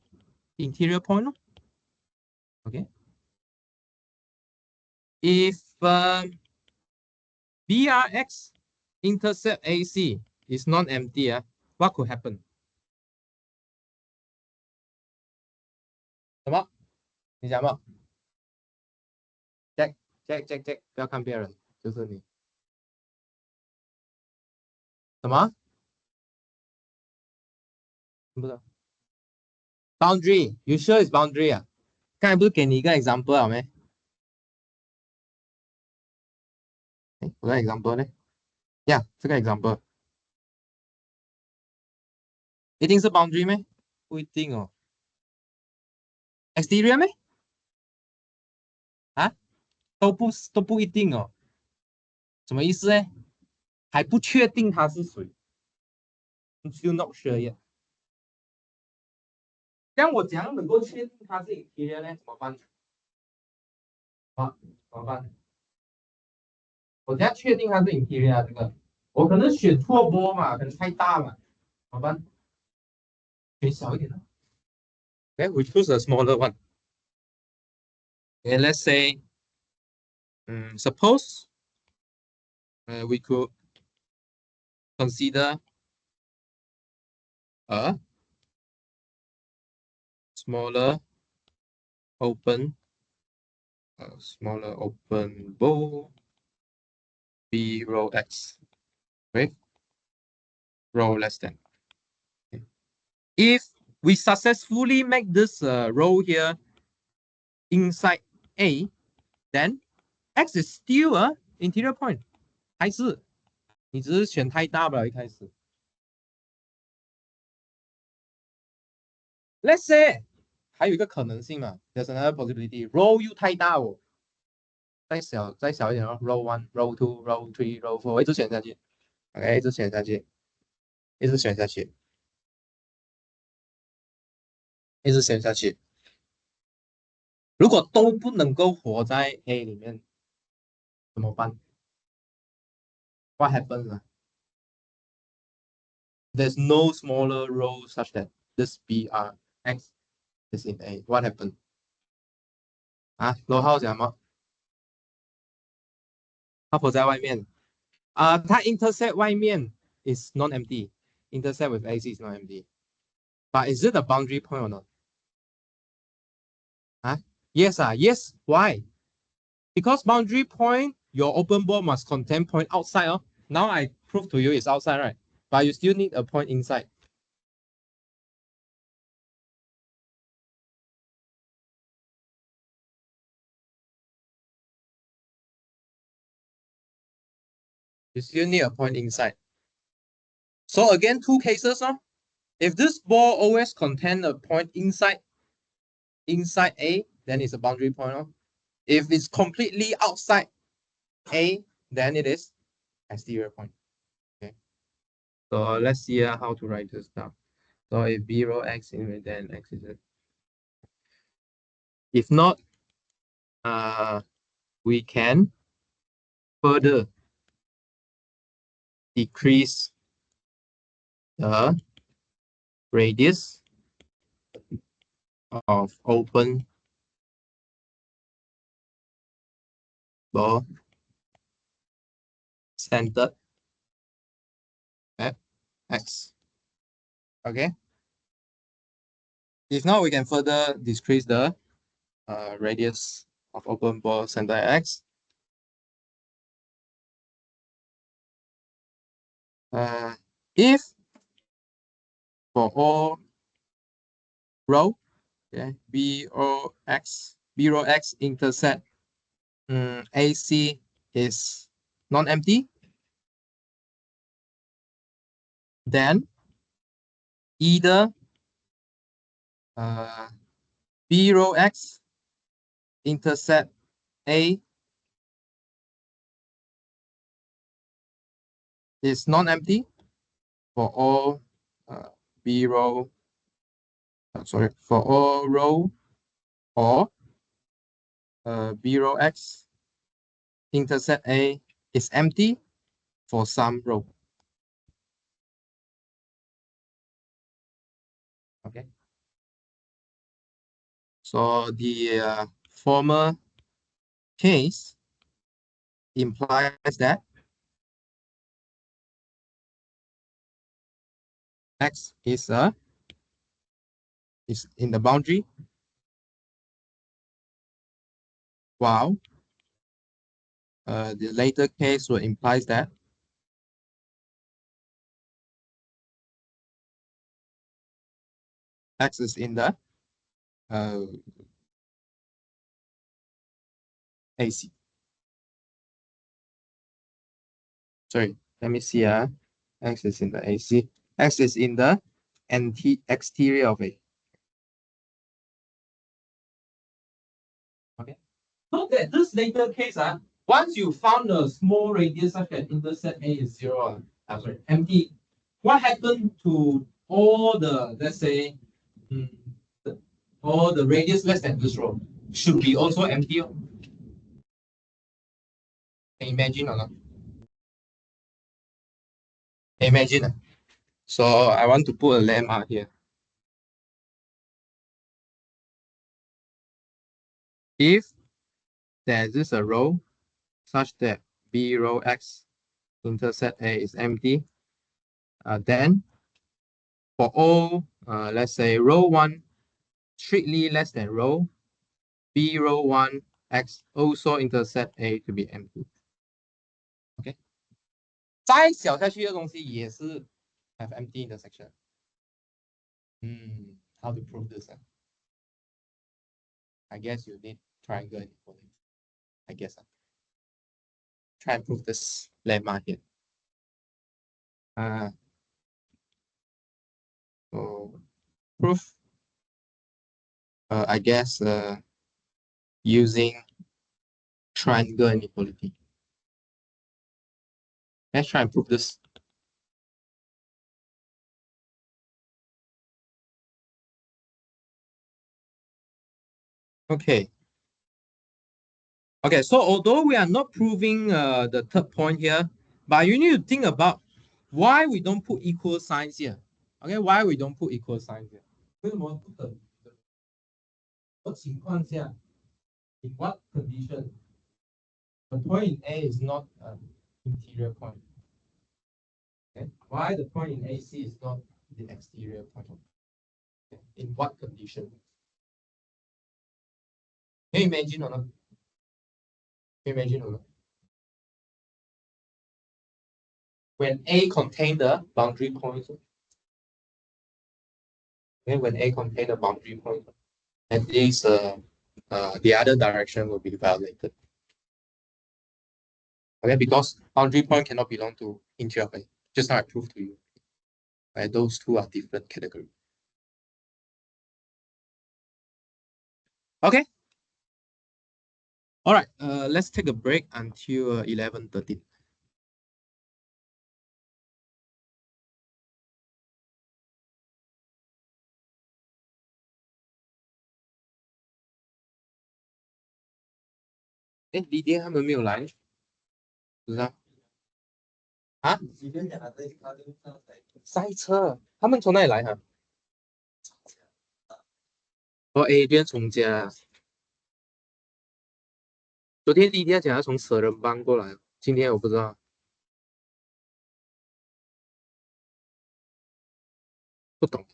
interior point. Okay. If BRX intercept AC is not empty, what could happen? 什么？你讲什么 ？Jack，不要看别人，就是你。什么？不是 boundary？ You sure is boundary 啊？刚才不是给你一个 example 了没？我的 example 呢？呀，这个 example 一定是 boundary 咩？不一定哦。exterior 咩？啊都不一定哦。什么意思呢？还不确定它是谁，still not sure yet。像我怎样能够确定它是 interior 呢？怎么办？啊，怎么办？我怎样确定它是 interior 啊？这个我可能选错波嘛，可能太大嘛，怎么办？选小一点的。Okay, we choose a smaller one. Okay, let's say, suppose we could consider a smaller open, bowl B row X with row less than. Okay. If we successfully make this row here inside A, then X is still a interior point. 还是你只是选太大不了一开始。Let's say 还有一个可能性嘛，there's another possibility. Row 又太大哦，再小一点哦，row one, row two, row three, row four，一直选下去，OK，一直选下去，一直选下去，一直选下去。如果都不能够活在 A 里面，怎么办？What happens? There's no smaller row such that this BRX is in A. What happened? 啊，罗浩讲吗？它婆在外面它 intersect 外面 is not empty. Intersect with AC is not empty. But is it a boundary point or not? Yes, yes. Why? Because boundary point, your open ball must contain point outside. Now I prove to you it's outside, right? But you still need a point inside. You still need a point inside. So again, two cases. If this ball always contain a point inside A, then it's a boundary point. If it's completely outside A, then it is exterior point. Okay. So let's see how to write this down. So if B row X in, then X is it. If not, we can further decrease the radius of open ball centered at X. Okay. If not, we can further decrease the radius of open ball centered at X. If for all row, okay, B row X intersect AC is non-empty, then either B row X intersect A is non-empty for all B row, for all row, or B row X intersect A is empty for some row. Okay. So the former case implies that X is in the boundary, while the later case will implies that X is in the AC. Sorry, let me see. X is in the AC. X is in the exterior of A. Okay. Note that this later case, once you found a small radius such that intercept A is 0, empty, what happened to all the, let's say, mm, all the radius less than 0 should be also empty? Can you imagine or not? Imagine. So I want to put a lemma here. If there is a row such that B row X intercept A is empty, then for all, let's say row 1 strictly less than row, B row 1 X also intercept A to be empty. Okay. 再小下去的东西也是 have empty intersection. How to prove this? I guess you need triangle inequality. I guess. Try and prove this lemma here. So proof. I guess using triangle inequality. Let's try and prove this. Okay. Okay, so although we are not proving the third point here, but you need to think about why we don't put equal signs here. Okay, why we don't put equal signs here? 为什么不等？什么情况下 in what condition the point in A is not an interior point? Okay, why the point in AC is not the exterior point? Okay. In what condition? Can you imagine or not? Can you imagine or not? When A contains the boundary point, okay, when A contains the boundary point, at least the other direction will be violated. Okay, because boundary point cannot belong to interior of A. Just now I proved to you. Right, those two are different categories. Okay. All right. Let's take a break until 11:13. Eh, Lydia 他们没有来，不知道啊？塞车，他们从哪里来哈？哦，A 边从家。昨天Lydia讲要从舍人帮过来，今天我不知道。不懂。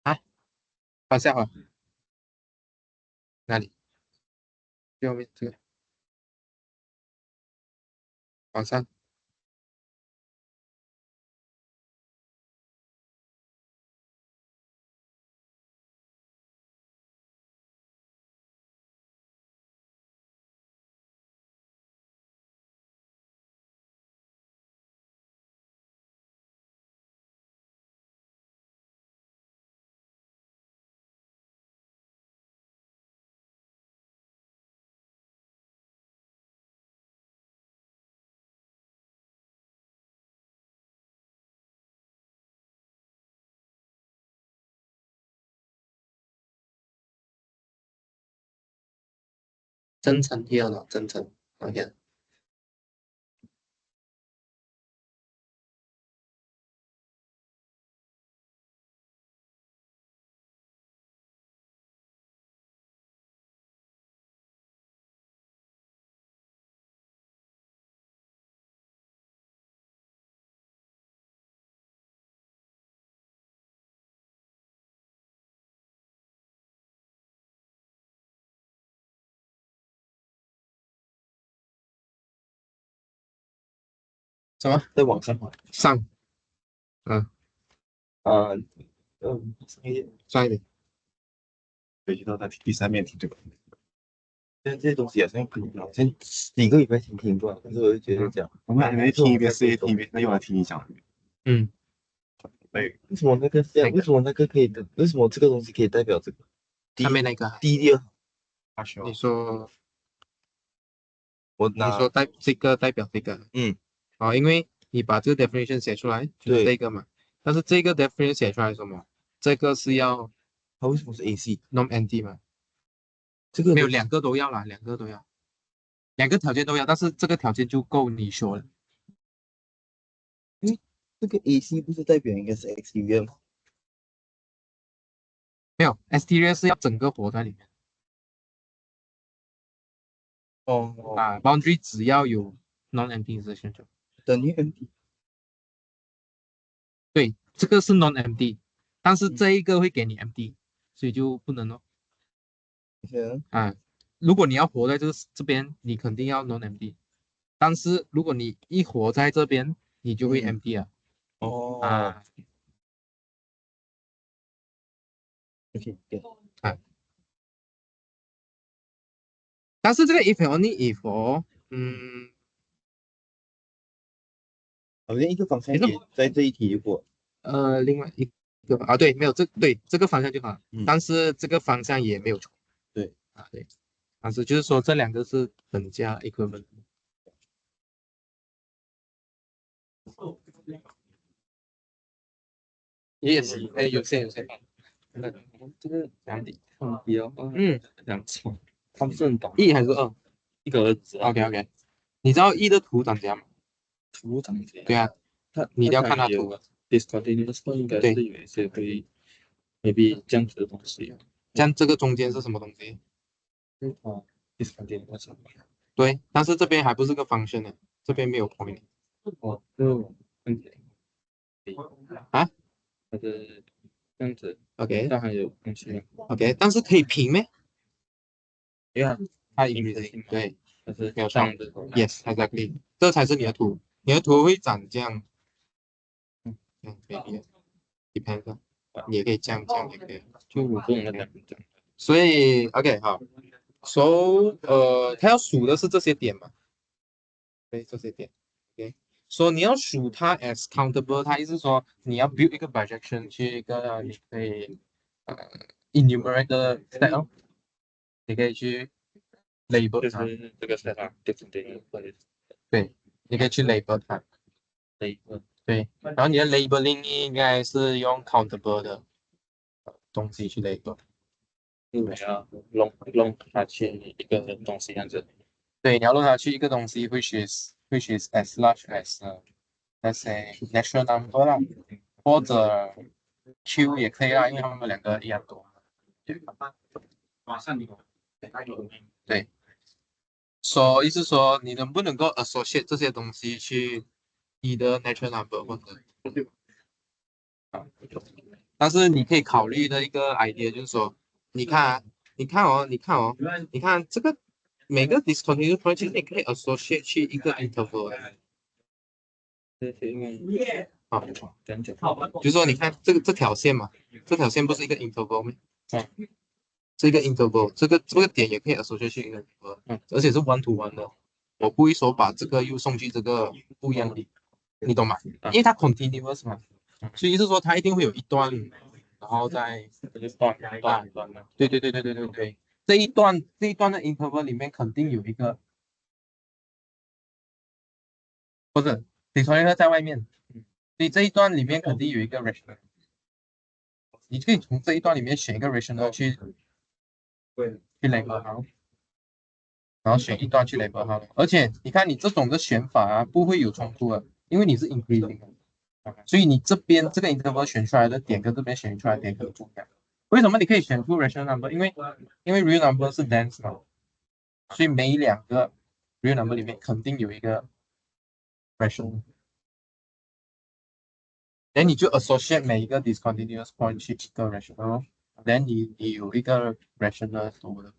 啊？往下滑？哪里？最后面这个。往上。真诚贴了，真诚。OK。什么？再往上滑。上。嗯。上一点，上一点。对，就到它第三面停这个。这些东西也算可以聊，先几个礼拜前听过，但是我就觉得这样，我们还没听一遍，试一听一遍，那又来听你讲。对，为什么那个这样？为什么那个可以的？为什么这个东西可以代表这个？上面那个，第二你说我你说这个代表这个，因为你把这个 definition 写出来就是对，这个嘛，但是这个 definition 写出来什么？这个是要 它为什么是 AC？non-empty 嘛？这个的，没有两个都要啦，两个都要，两个条件都要，但是这个条件就够你说了。因为这个 AC 不是代表应该是 exterior 吗？没有 exterior 是要整个活在里面哦，boundary 只要有 non-empty insertion 就等于 empty。对，这个是 non-empty，但是这一个会给你 empty，所以就不能哦。啊，如果你要活在这边，你肯定要 non-empty，但是如果你一活在这边，你就会 empty 啊。哦啊，OK，对，啊，但是这个 if and only if 好像一个方向其实也在这一题如果另外一个对，没有这个方向就好，但是这个方向也没有错。对对，但是就是说这两个是等价 equivalent。也是，哎，有些，那这个两点放比较两错，他不是很懂。一还是二一个儿子？OK OK，你知道一的图长怎样吗？图长这样，对啊，你一定要看它图。discontinuous 应该是有一些可以 maybe 这样子的东西。像这个中间是什么东西？discontinuous 对，但是这边还不是个 function 呢，这边没有 point 哦，问题啊。它是这样子， OK 但还有东西，OK，但是可以平咩？因为它 increasing，对，它是没有错。上的Yes exactly，这才是你的图，你的图会长这样。maybe depends 啊，你也可以这样也可以。就我不懂那两这样。所以 OK 好，so 它要数的是这些点嘛？对，这些点。OK，所以你要数它 as countable，它意思说你要 build 一个 projection 去一个你可以enumerate 的 set 哦，你可以去 label 它，就是这个 set 啊 discontinuous 对，你可以去 label 它，对，然后你的 labeling 应该是用 countable 的东西去 label。因为要弄它去一个东西这样子。对，你要弄它去一个东西which is as large as let's say natural number 啦，或者 Q 也可以啦，因为他们两个一样多。对，意思说你能不能够 associate 这些东西去你的 natural number 或者但是你可以考虑的一个 idea 就是说，你看啊，你看这个每个 discontinuous point 其实你可以 associate 去一个 interval 啊，就是说你看这条线嘛，这条线不是一个 interval 吗？是一个 interval，这个点也可以 associate 去一个 interval，而且是 one to one 的。我不会说把这个又送去这个不一样的，你懂吗？因为它 continuous 嘛，所以是说它一定会有一段，然后再断，对，这一段的 interval 里面肯定有一个，不是，你从一个在外面，所以这一段里面肯定有一个 rational，你可以从这一段里面选一个 rational 去 label 好，然后选一段去 label 好，而且你看你这种的选法啊，不会有冲突的，因为你是 increasing 的。所以你这边这个 interval 选出来的点跟这边选出来的点可能不一样。为什么你可以选出 rational number？因为 real number 是 dense 嘛，所以每两个 real number 里面肯定有一个 rational。then 你就 associate 每一个 discontinuous point 去一个 rational，then 你有一个 rational 多的。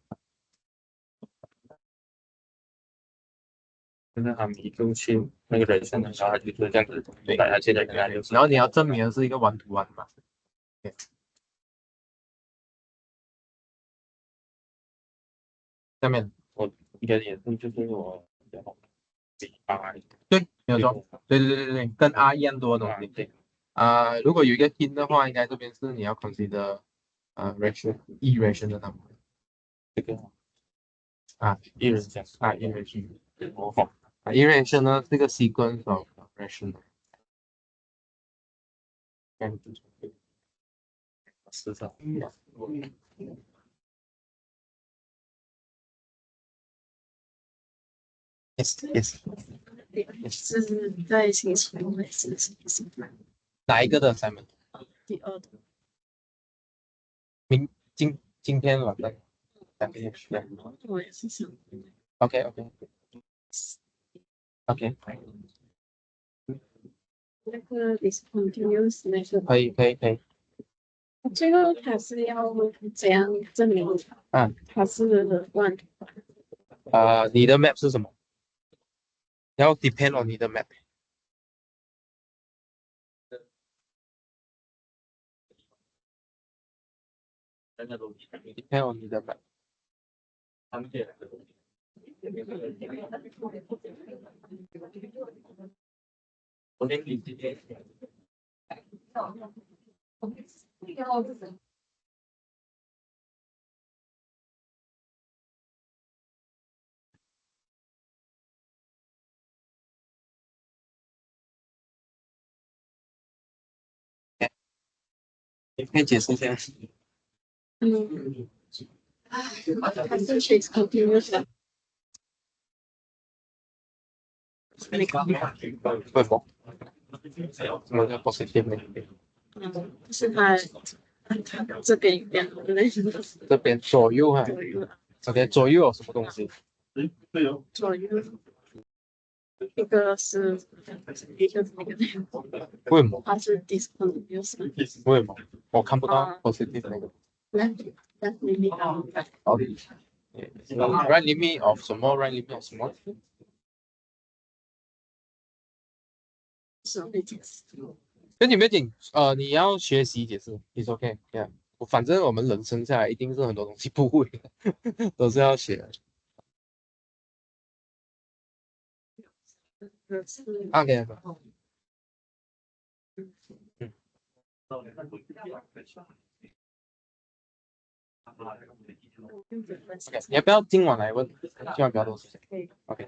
就是他们一个去那个人生的小孩就是这样子，对，大家现在跟他就是，然后你要证明的是一个 one to one 嘛。下面我应该也是就是我比 R 对，没有错，对，跟 R 一样多的东西。如果有一个 hint 的话，应该这边是你要 consider irrational number 这个irrational irrational 这个 sequence of rational 是的。Yes. 是在星期五还是星期三？哪一个的 assignment？第二的。今天晚上我也是想。OK。那个 discontinuous 那个。可以。最后他是要怎样证明？他是1。你的 map 是什么？要 depend on 你的 map。depend on 你的 map。你可以解释一下。他是 discontinuous 的。为什么？什么叫 positive 呢？就是他这边有两个类型。这边左右哈。左右。OK， 左右有什么东西？左右。一个是那个。为什么？它是 discontinuous。为什么？我看不到 positive 那个。Left limit of right limit of 什么 ？right limit of 什么？是会解释。跟你们讲，你要学习解释 ，it's OK，yeah。反正我们人生下来一定是很多东西不会的，都是要学的。OK。你要不要今晚来问？今晚不要多时间。OK。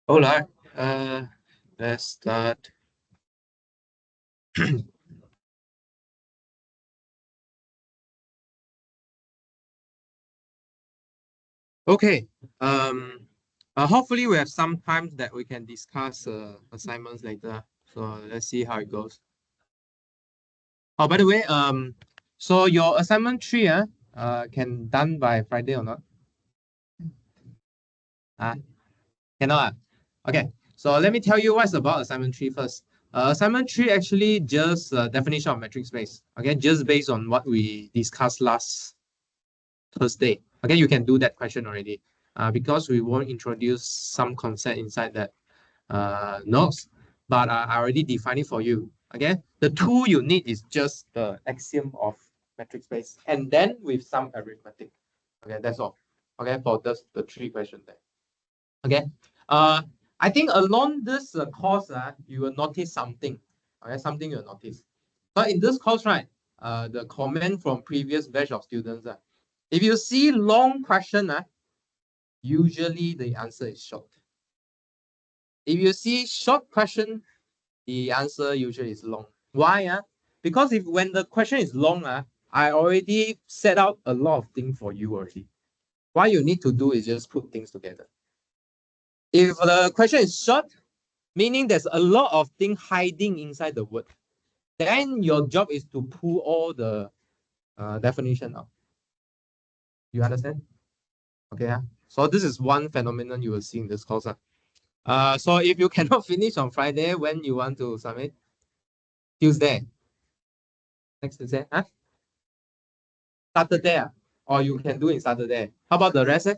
好来，let's start 。Okay. Hopefully we have some time that we can discuss assignments later. So let's see how it goes. Oh, by the way, so your assignment 3, can done by Friday or not? Cannot. Okay. So let me tell you what's about assignment 3 first. Assignment 3 actually just definition of metric space. Okay, just based on what we discussed last Thursday. Okay, you can do that question already. Because we won't introduce some concept inside that notes, but I already defined it for you. Okay, the tool you need is just the axiom of metric space, and then with some arithmetic. Okay, that's all. Okay, for just the 3 questions there. Okay, I think along this course, you will notice something. Okay, something you'll notice. But in this course, right, the comment from previous batch of students, if you see long question, usually the answer is short. If you see short question, the answer usually is long. Why? Because when the question is long, I already set out a lot of things for you already. What you need to do is just put things together. If the question is short, meaning there's a lot of things hiding inside the word, then your job is to pull all the definition out. You understand? Okay. So this is one phenomenon you will see in this course. So if you cannot finish on Friday, when you want to submit? Tuesday. Next Tuesday. Saturday. Or you can do it Saturday. How about the rest?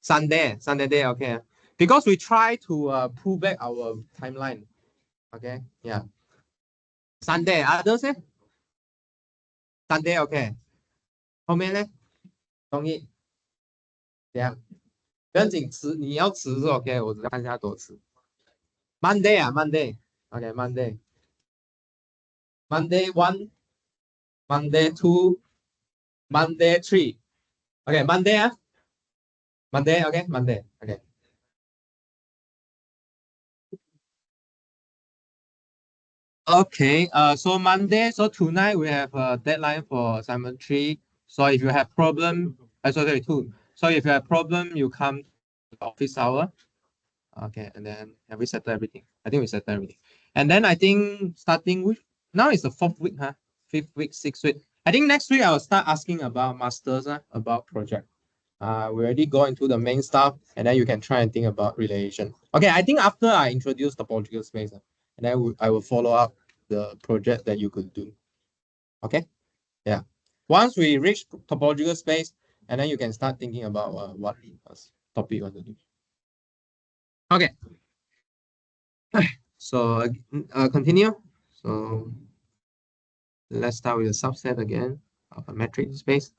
Sunday. Sunday day, okay. Because we try to pull back our timeline. Okay. Yeah. Sunday. Others? Sunday, okay. 后面呢？同意。这样。不要紧，你要迟是 OK， 我只看一下多迟。Monday, Monday. Okay, Monday. Monday 1, Monday 2, Monday 3. Okay, Monday, Monday, okay, Monday. Okay. Okay, so Monday, so tonight we have a deadline for assignment 3. So if you have problem, sorry, 2. So if you have problem, you come to the office hour. Okay, and then have we settled everything? I think we settled everything. And then I think starting with, now it's the 4th week, huh? 5th week, 6th week. I think next week I will start asking about masters, about project. We already go into the main stuff, and then you can try and think about relation. Okay, I think after I introduce topological space, and then I will follow up the project that you could do. Okay, yeah. Once we reach topological space, and then you can start thinking about what topic you want to do. Okay. So continue. So let's start with a subset again of a metric space.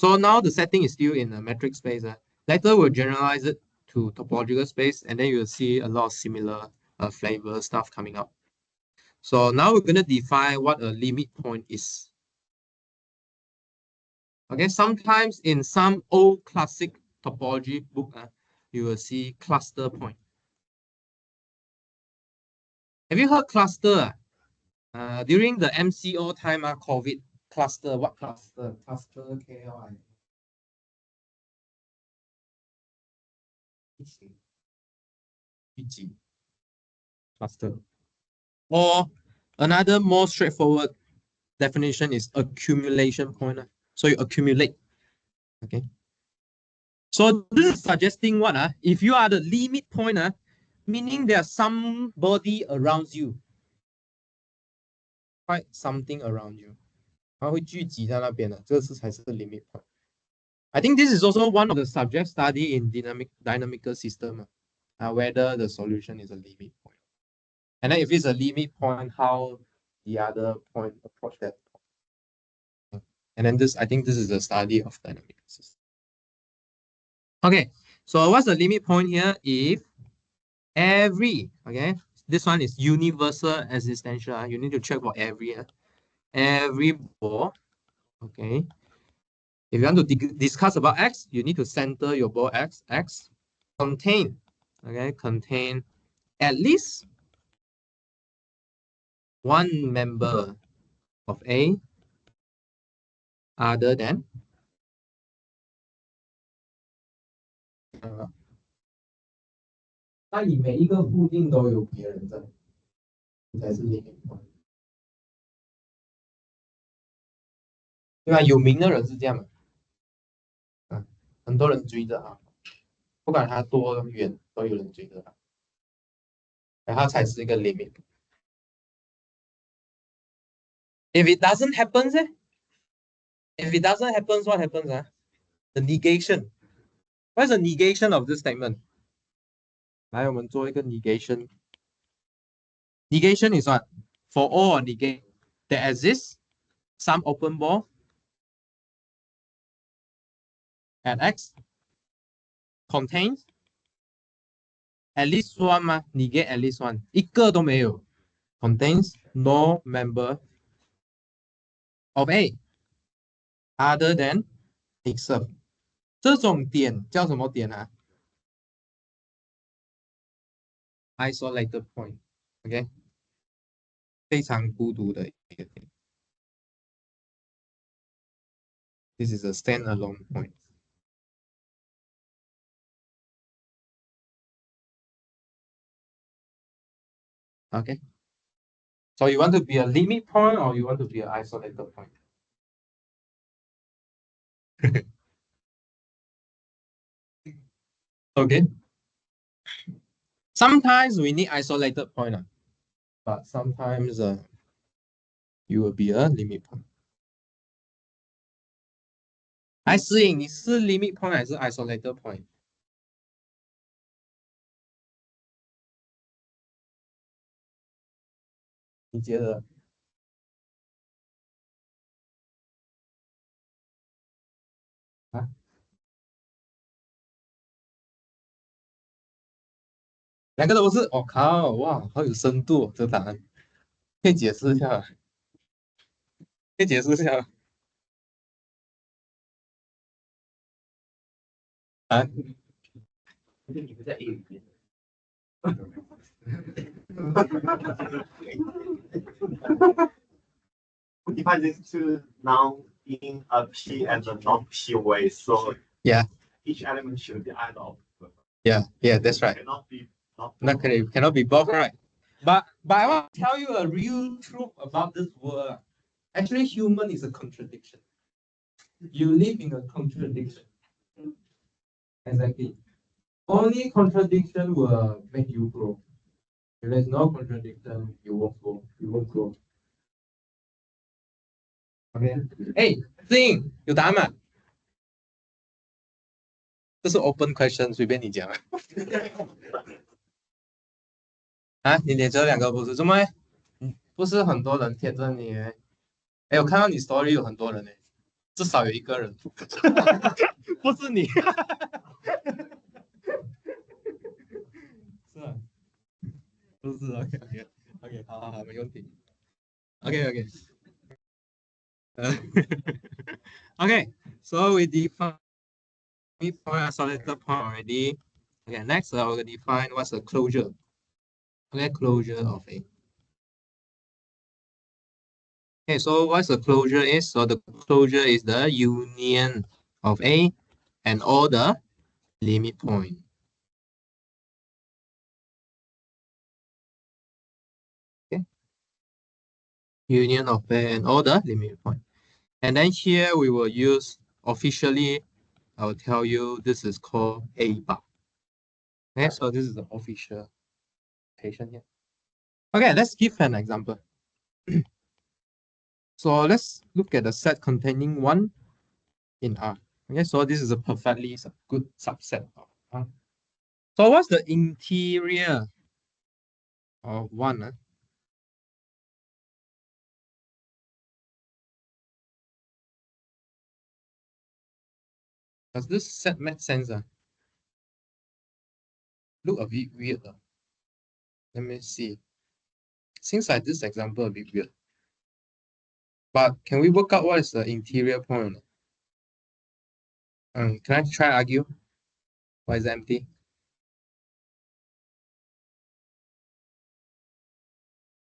So now the setting is still in a metric space. Later we'll generalize it to topological space, and then you'll see a lot of similar flavor stuff coming up. So now we're going to define what a limit point is. Okay, sometimes in some old classic topology book, you will see cluster point. Have you heard cluster? During the MCO time, COVID cluster, what cluster? Cluster KLI. Cluster. Or another more straightforward definition is accumulation point. So you accumulate. Okay. So this is suggesting what? If you are the limit point, meaning there's somebody around you. Quite something around you. 它会聚集在那边的，这个是才是 limit point. I think this is also one of the subject study in dynamical system, whether the solution is a limit point. And then if it's a limit point, how the other point approach that point. And then I think this is the study of dynamical system. Okay, so what's the limit point here? If every, okay, this one is universal existential. You need to check for every ball, okay. If you want to discuss about X, you need to center your ball X contain, okay, contain at least one member of A other than uh, 那你每一个附近都有别人在，才是 limit point，对吧？有名的人是这样的，很多人追着他，不管他多远，都有人追着他，然后才是一个 limit。If it doesn't happen, if it doesn't happen, what happens? The negation. What is the negation of this statement? 来，我们做一个 negation. Negation is what? For all negate that exists some open ball at X contains at least one 吗 negate at least one 一个都没有 contains no member of A other than except 这种点叫什么点啊 isolated point OK 非常孤独的一个点 This is a standalone point OK So you want to be a limit point or you want to be an isolated point? Okay. Sometimes we need isolated point, but sometimes you will be a limit point. 来适应，你是 limit point 还是 isolated point？你觉得？啊？两个都是，我、靠，哇，好有深度哦，这个答案，可以解释一下吗？可以解释一下吗？啊，你们在 A 里面。Define these two noun in a P and a non-P way. So yeah, each element should be either of. yeah, that's right. Cannot be not. Cannot be both, right? But I want to tell you a real truth about this word. Actually, human is a contradiction. You live in a contradiction. Exactly. Only contradiction will make you grow. If there's no contradiction, you won't grow. You won't grow. OK，哎，Seng 有答案吗？这是 open question，随便你讲啊。啊，你连这两个不是怎么？不是很多人贴着你。哎，我看到你 story 有很多人呢，至少有一个人，不是你。是啊，不是 OK OK OK，好好好，没问题。OK OK，OK， so we define midpoint and solid point already. Okay, next I will define what's the closure. Okay, closure of A. Okay, so what's the closure is? So the closure is the union of A and all the limit point. Okay, union of A and all the limit point. And then here we will use officially, I'll tell you this is called A bar. Okay, so this is the official notation here. Okay, let's give an example. So let's look at the set containing 1 in R. Okay, so this is a perfectly good subset of R. So what's the interior of 1? Does this set make sense? Look a bit weird. Let me see. Seems like this example a bit weird. But can we work out what is the interior point? Can I try argue? Why is it empty?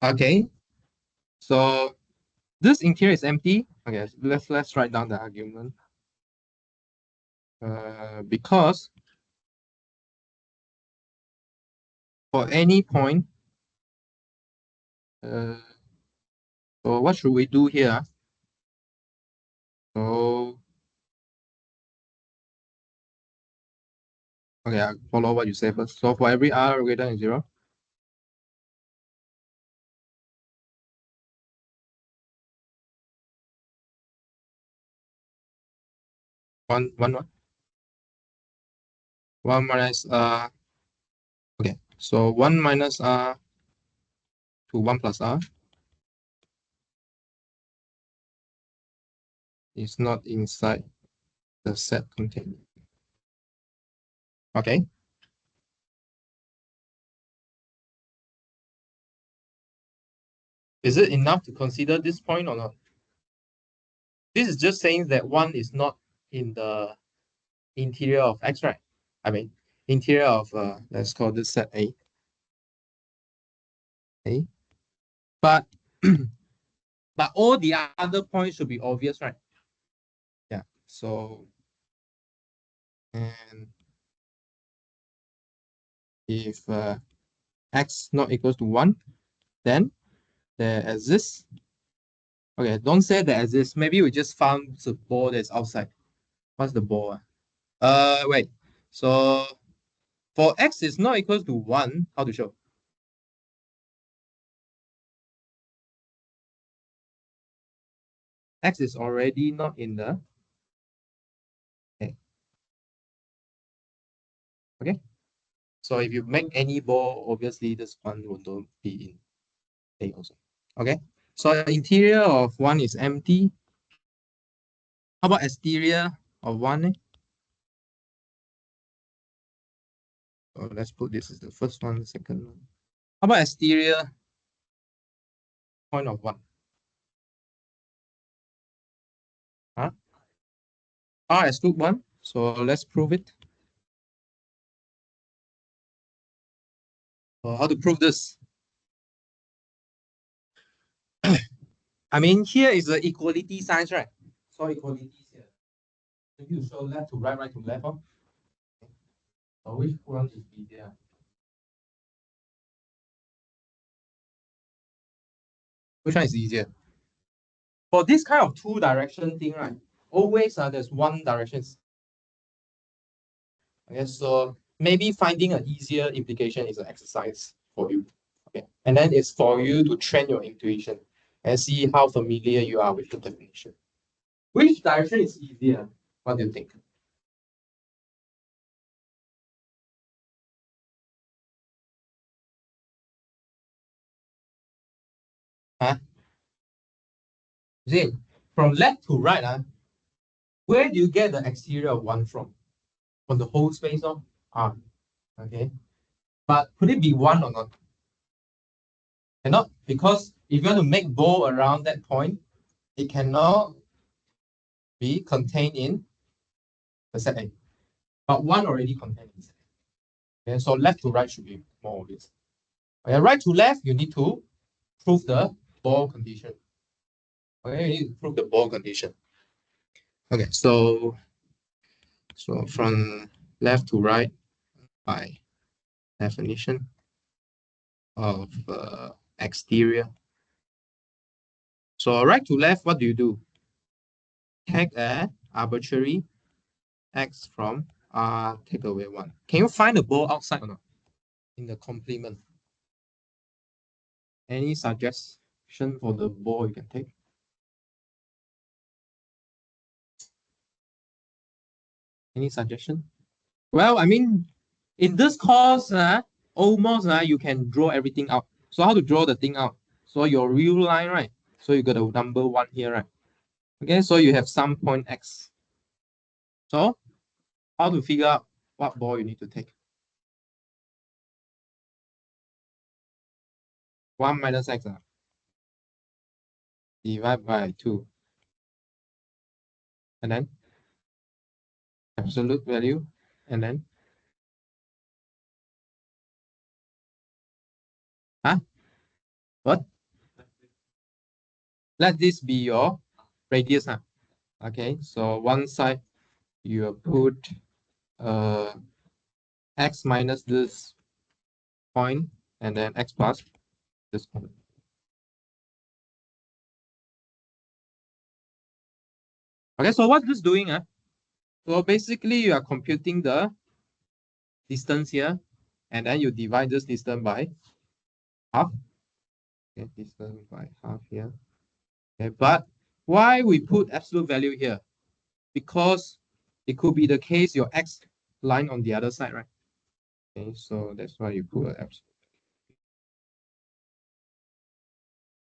Okay. So this interior is empty. Okay, let's write down the argument. Because for any point, so what should we do here? So okay, I'll follow what you say first. So for every r greater than 0, one minus okay, so 1 minus r to 1 plus r is not inside the set contained. Okay. Is it enough to consider this point or not? This is just saying that 1 is not in the interior of X, right? I mean, interior of, let's call this set A. Okay. But, but all the other points should be obvious, right? Yeah, so, and if X not equals to 1, then there exists. Okay, don't say there exists. Maybe we just found the ball that's outside. What's the ball? Wait. So for X is not equals to 1, how to show? X is already not in the A. Okay. So if you make any ball, obviously this one will not be in A also. Okay. So interior of 1 is empty. How about exterior of 1? So let's put this as the first one, the second one. How about exterior? Point of 1. Huh? R exclude 1. So let's prove it. So how to prove this? I mean, here is the equality signs, right? So equalities here. So you show left to right, right to left. Huh? So which one is easier? Which one is easier? For this kind of 2-direction thing, right? Always there's one direction. Okay, so maybe finding an easier implication is an exercise for you. Okay, and then it's for you to train your intuition and see how familiar you are with the definition. Which direction is easier? What do you think? Huh? See, from left to right, where do you get the exterior of 1 from? From the whole space of R. Okay. But could it be 1 or not? Cannot, because if you want to make ball around that point, it cannot be contained in the set A. But 1 already contained in set A. Okay, so left to right should be more obvious. Okay, right to left, you need to prove the ball condition. Okay, you need to prove the ball condition. Okay, so from left to right by definition of exterior. So right to left, what do you do? Take an arbitrary x from R, take away 1. Can you find the ball outside or not? In the complement. Any suggestion for the ball you can take? Any suggestion? Well, I mean, in this course, almost you can draw everything out. So how to draw the thing out? So your real line, right? So you got a number 1 here, right? Okay, so you have some point x. So how to figure out what ball you need to take? 1 minus x divide by 2. And then absolute value. And then what? Let this be your radius. Okay, so one side you put x minus this point and then x plus this point. Okay, so what's this doing? So basically you are computing the distance here and then you divide this distance by half. Okay, distance by half here. Okay, but why we put absolute value here? Because it could be the case your x line on the other side, right? Okay, so that's why you put an absolute.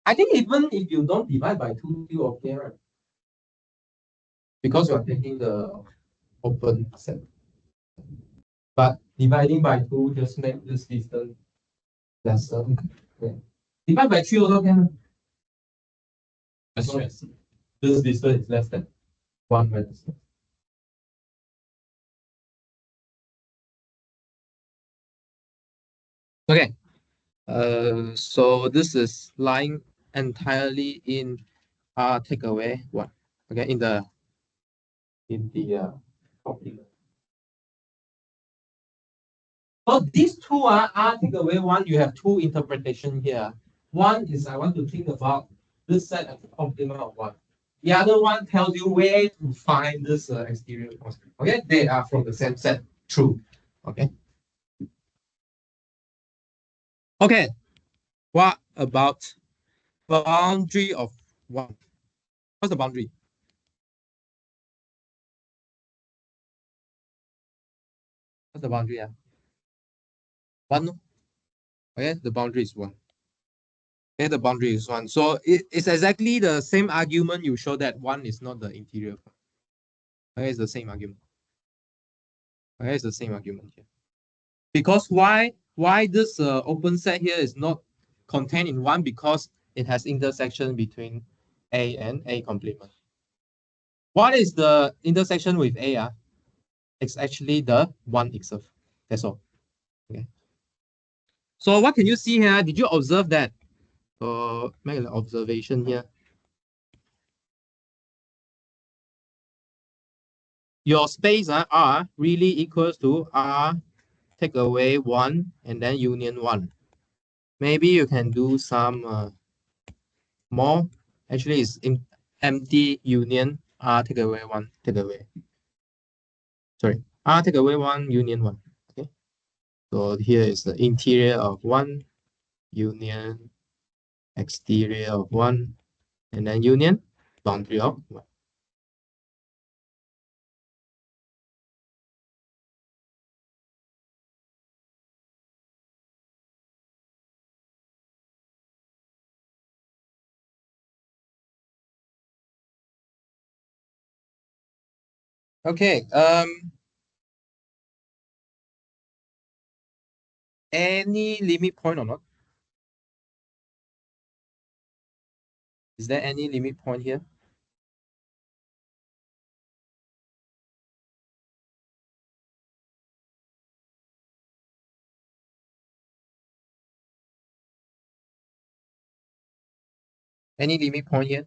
I think even if you don't divide by 2, you okay, right? Because you are taking the open set. But dividing by 2 just make this distance lesser. Okay. Divide by 3 also can. As long as this distance is less than 1 minus. Okay. So this is lying entirely in take away 1. Okay, in the complement. So these two are take away 1. You have 2 interpretation here. One is I want to think about this set as a complement of 1. The other one tells you where to find this exterior constant. Okay, they are from the same set. True. Okay. Okay. What about boundary of 1? What's the boundary? What's the boundary? 1. Okay, the boundary is 1. Okay, the boundary is 1. So it's exactly the same argument you show that 1 is not the interior part. Okay, it's the same argument. Okay, it's the same argument here. Because why this open set here is not contained in one? Because it has intersection between A and A complement. What is the intersection with A? It's actually the one itself. That's all. Okay. So what can you see here? Did you observe that? Make an observation here. Your space R really equals to R take away 1 and then union 1. Maybe you can do some more. Actually, it's in empty union R take away 1, take away. Sorry, R take away 1, union 1. Okay. So here is the interior of 1, union, exterior of 1, and then union, boundary of 1. Okay, any limit point or not? Is there any limit point here? Any limit point here?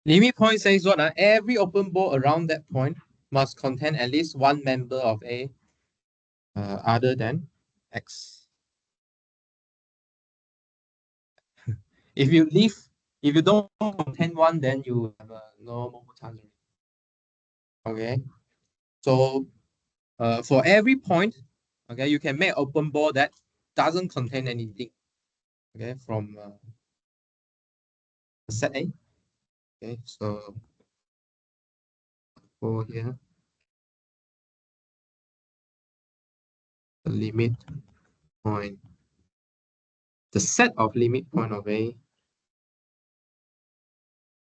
Limit point says what? Every open ball around that point must contain at least one member of A other than X. If you don't contain one, then you have no more chance. Okay. So for every point, okay, you can make open ball that doesn't contain anything. Okay, from set A. Okay, so for here, the limit point, the set of limit point of A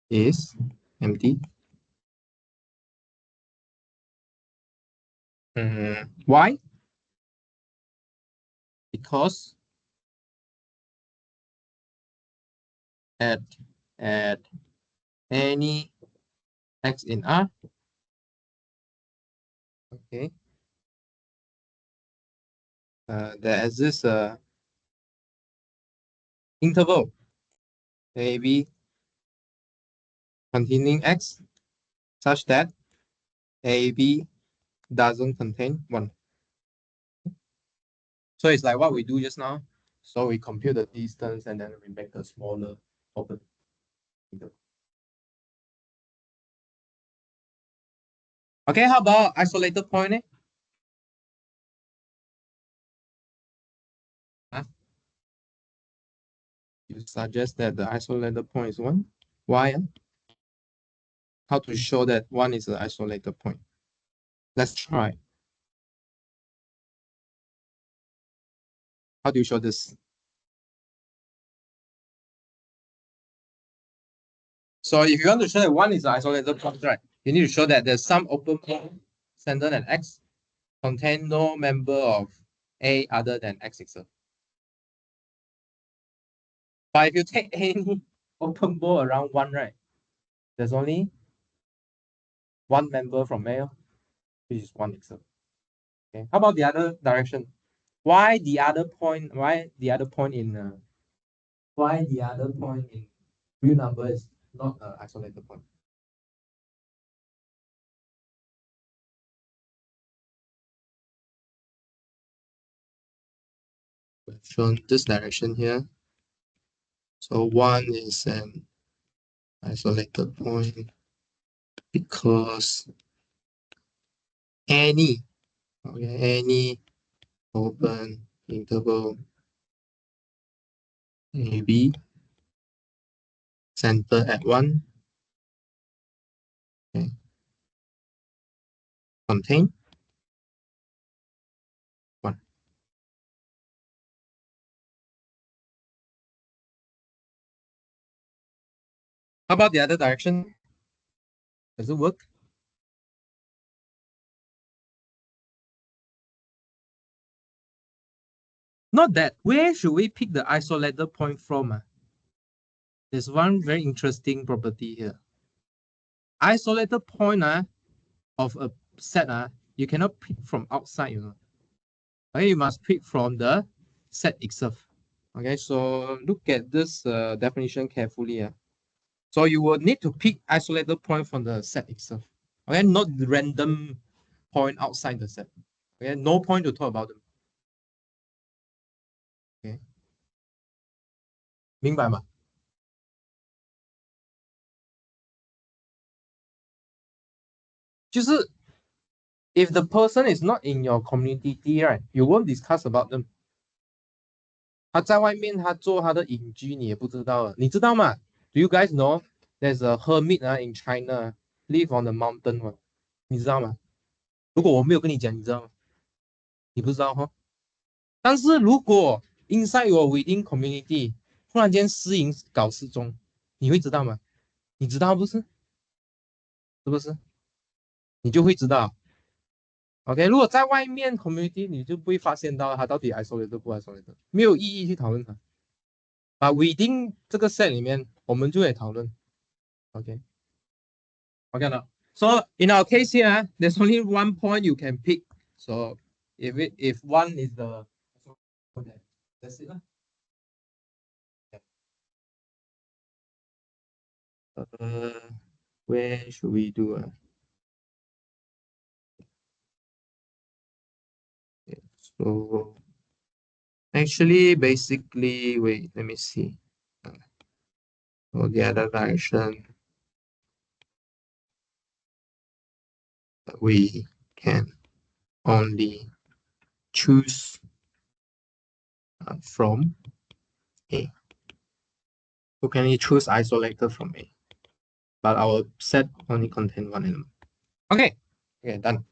is empty. Why? Because at any X in R, okay, there exists a interval AB containing X such that AB doesn't contain 1. So it's like what we do just now. So we compute the distance and then we make a smaller open interval. Okay, how about isolated point? Huh? You suggest that the isolated point is 1. Why? How to show that 1 is an isolated point? Let's try. How do you show this? So if you want to show that 1 is an isolated point, right, you need to show that there's some open point centered at X contain no member of A other than X itself. But if you take any open ball around 1, right, there's only one member from A, which is 1 itself. Okay. How about the other direction? Why the other point? Why the other point in real number is not an isolated point? We've shown this direction here. So 1 is an isolated point because any open interval AB center at 1, okay, contain 1. How about the other direction? Does it work? Not that. Where should we pick the isolated point from? There's one very interesting property here. Isolated point of a set you cannot pick from outside, you know. Okay, you must pick from the set itself. Okay, so look at this definition carefully. So you will need to pick isolated point from the set itself. Okay, not the random point outside the set. Okay, no point to talk about them. Okay, 明白吗？就是 if the person is not in your community, right, you won't discuss about them. 他在外面，他做他的隐居，你也不知道，你知道吗 ？Do you guys know there's a hermit in China live on the mountain 吗？你知道吗？如果我没有跟你讲，你知道吗？你不知道哈。但是如果 inside your within community 忽然间私营搞失踪，你会知道吗？你知道不是？是不是？你就会知道。OK，如果在外面 community，你就不会发现到它到底 isolated 不 isolated，没有意义去讨论它。啊，within 这个 set 里面，我们就会讨论。OK 了。So in our case here, there's only one point you can pick. So if one is the okay, that's it. Where should we do? So actually, basically, wait, let me see. For the other direction, we can only choose from A. We can only choose isolated from A, but our set only contain one element. Okay, done.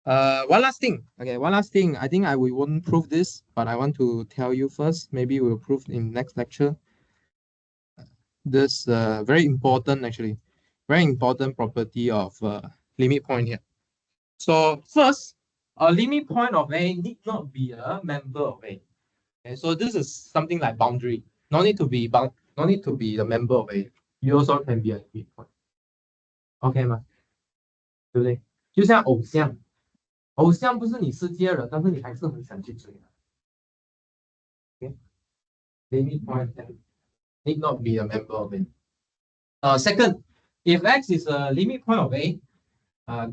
One last thing. Okay, one last thing. I think we won't prove this, but I want to tell you first. Maybe we'll prove in next lecture. This very important, actually, very important property of limit point here. So first, a limit point of A need not be a member of A. Okay, so this is something like boundary. No need to be no need to be the member of A. You also can be a limit point. OK 吗？对不对？就像偶像。偶像不是你世界人，但是你还是很想去追他。Okay? Limit point need not be a member of it. Second, if X is a limit point of A,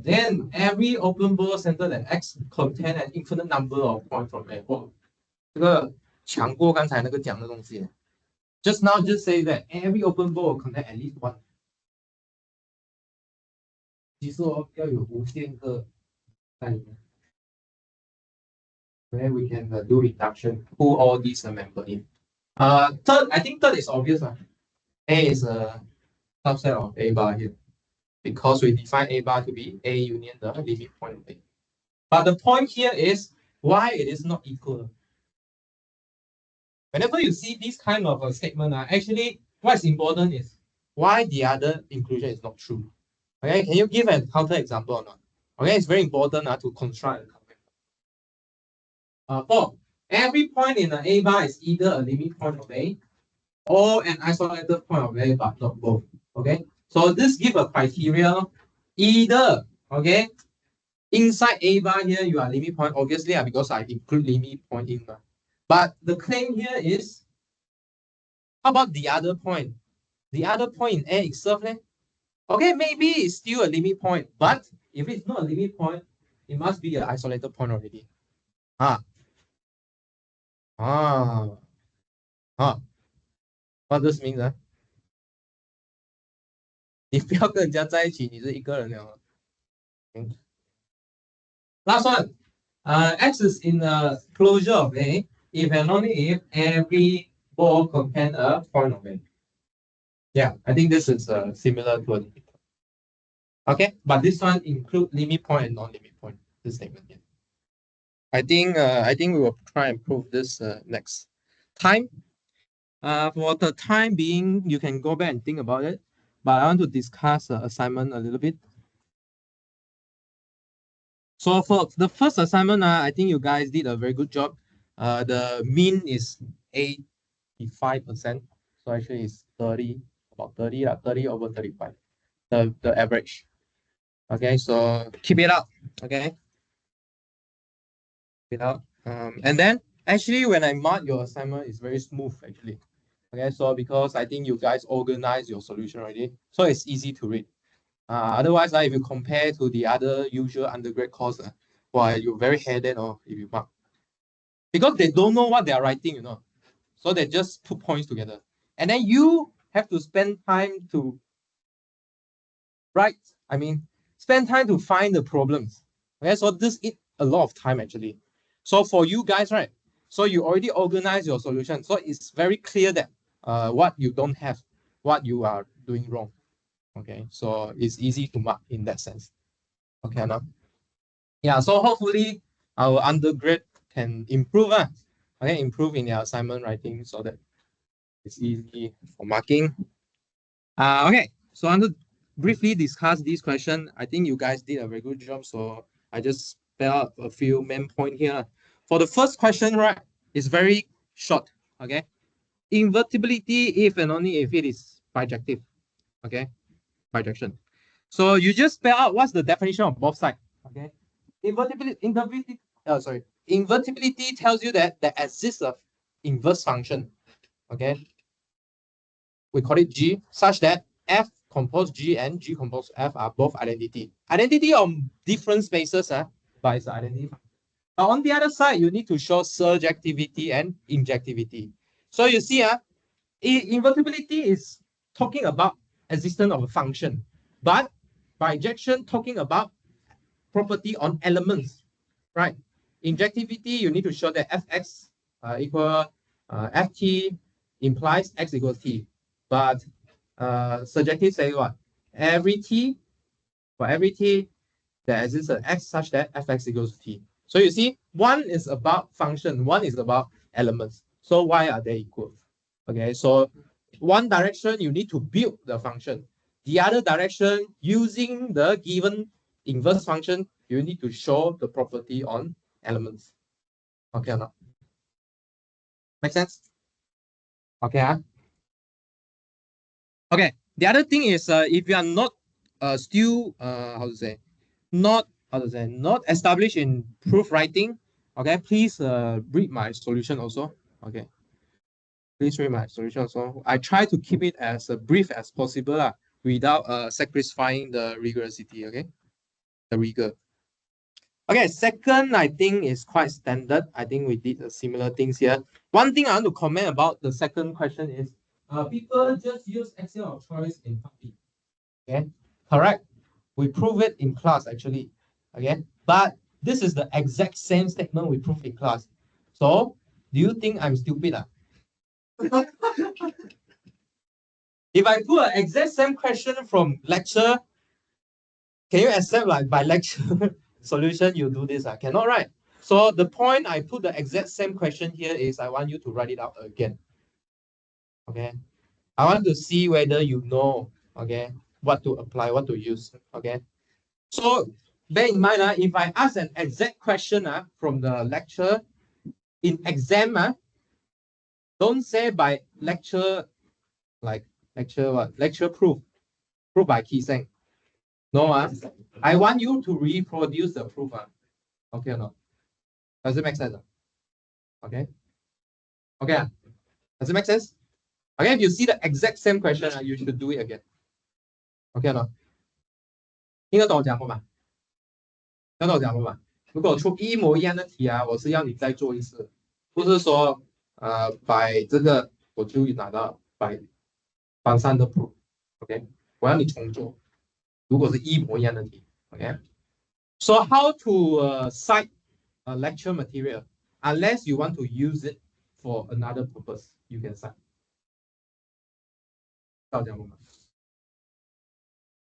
then every open ball center that X contain an infinite number of points from A. 这个强过刚才那个讲的东西。Just now, just say that every open ball contain at least one. 其实要有无限个在里面。Where we can do reduction, pull all these member in. Third, I think third is obvious. A is a subset of A bar here because we define A bar to be A union the limit point of A. But the point here is why it is not equal. Whenever you see this kind of a statement, actually what's important is why the other inclusion is not true. Okay, can you give a counter example or not? Okay, it's very important to construct a counter. For every point in the A bar is either a limit point of A or an isolated point of A, but not both. Okay, so this give a criteria either, okay, inside A bar here you are limit point, obviously because I include limit point in. But the claim here is, how about the other point? The other point in A itself, okay, maybe it's still a limit point, but if it's not a limit point, it must be an isolated point already. What this means? 你不要跟人家在一起，你是一个人了。Last one. X is in the closure of A if and only if every ball contains a point of A. Yeah, I think this is similar to a limit point. Okay, but this one include limit point and non-limit point. This statement here. I think we will try and prove this next time. For the time being, you can go back and think about it. but I want to discuss assignment a little bit. So for the first assignment, I think you guys did a very good job. The mean is 85%. So actually it's 30, about 30, 30 over 35, the average. Okay, so keep it up. Okay. Keep it up. And then actually when I mark your assignment, it's very smooth actually. Okay, so because I think you guys organize your solution already, so it's easy to read. Otherwise, if you compare to the other usual undergrad course, well, you're very headed or if you mark. Because they don't know what they are writing, you know. So they just put points together. And then you have to spend time to write, spend time to find the problems. Okay, so this eats a lot of time actually. So for you guys, right? So you already organize your solution. So it's very clear that what you don't have, what you are doing wrong. Okay, so it's easy to mark in that sense. Okay, now. Yeah, so hopefully our undergrad can improve. Okay, improve in their assignment writing so that it's easy for marking. Okay, so I want to briefly discuss this question. I think you guys did a very good job, so I just spell out a few main points here. For the first question, right, it's very short. Okay, invertibility if and only if it is bijective. Okay, bijection. So you just spell out what's the definition of both sides. Okay, invertibility tells you that there exists a inverse function. Okay, we call it G, such that F compose G and G compose F are both identity. Identity on different spaces, but it's identity. But on the other side, you need to show surjectivity and injectivity. So you see, invertibility is talking about existence of a function, but bijection talking about property on elements, right? Injectivity, you need to show that fx equal ft implies x equals t. But surjective say what? For every t, there exists an x such that fx equals t. So you see, one is about function, one is about elements. So why are they equal? Okay, so one direction you need to build the function. The other direction, using the given inverse function, you need to show the property on elements. Okay or not? Make sense? Okay. Okay. The other thing is, if you are not still not established in proof writing, okay, please read my solution also. Okay. Please read my solution also. I try to keep it as brief as possible without sacrificing the rigorosity. Okay, the rigor. Okay, second, I think is quite standard. I think we did similar things here. One thing I want to comment about the second question is, people just use axiom of choice in public. Okay, correct. We prove it in class actually. Okay, but this is the exact same statement we prove in class. So, do you think I'm stupid? If I put an exact same question from lecture, can you accept like by lecture solution you do this? Cannot, right? So the point I put the exact same question here is I want you to write it out again. Okay. I want to see whether you know, okay, what to apply, what to use. Okay. So bear in mind, if I ask an exact question from the lecture in exam, don't say by lecture, like lecture proof by Seng. No, I want you to reproduce the proof. Okay or not? Does it make sense? Okay. Okay. Does it make sense? Okay, if you see the exact same question, you should do it again. Okay or not? 听得懂我讲话吗？听得懂我讲话吗？如果出一模一样的题我是要你再做一次，不是说摆这个我就拿到摆班上的 proof。OK， 我要你重做。如果是一模一样的题 ，OK。So how to cite a lecture material unless you want to use it for another purpose, you can cite.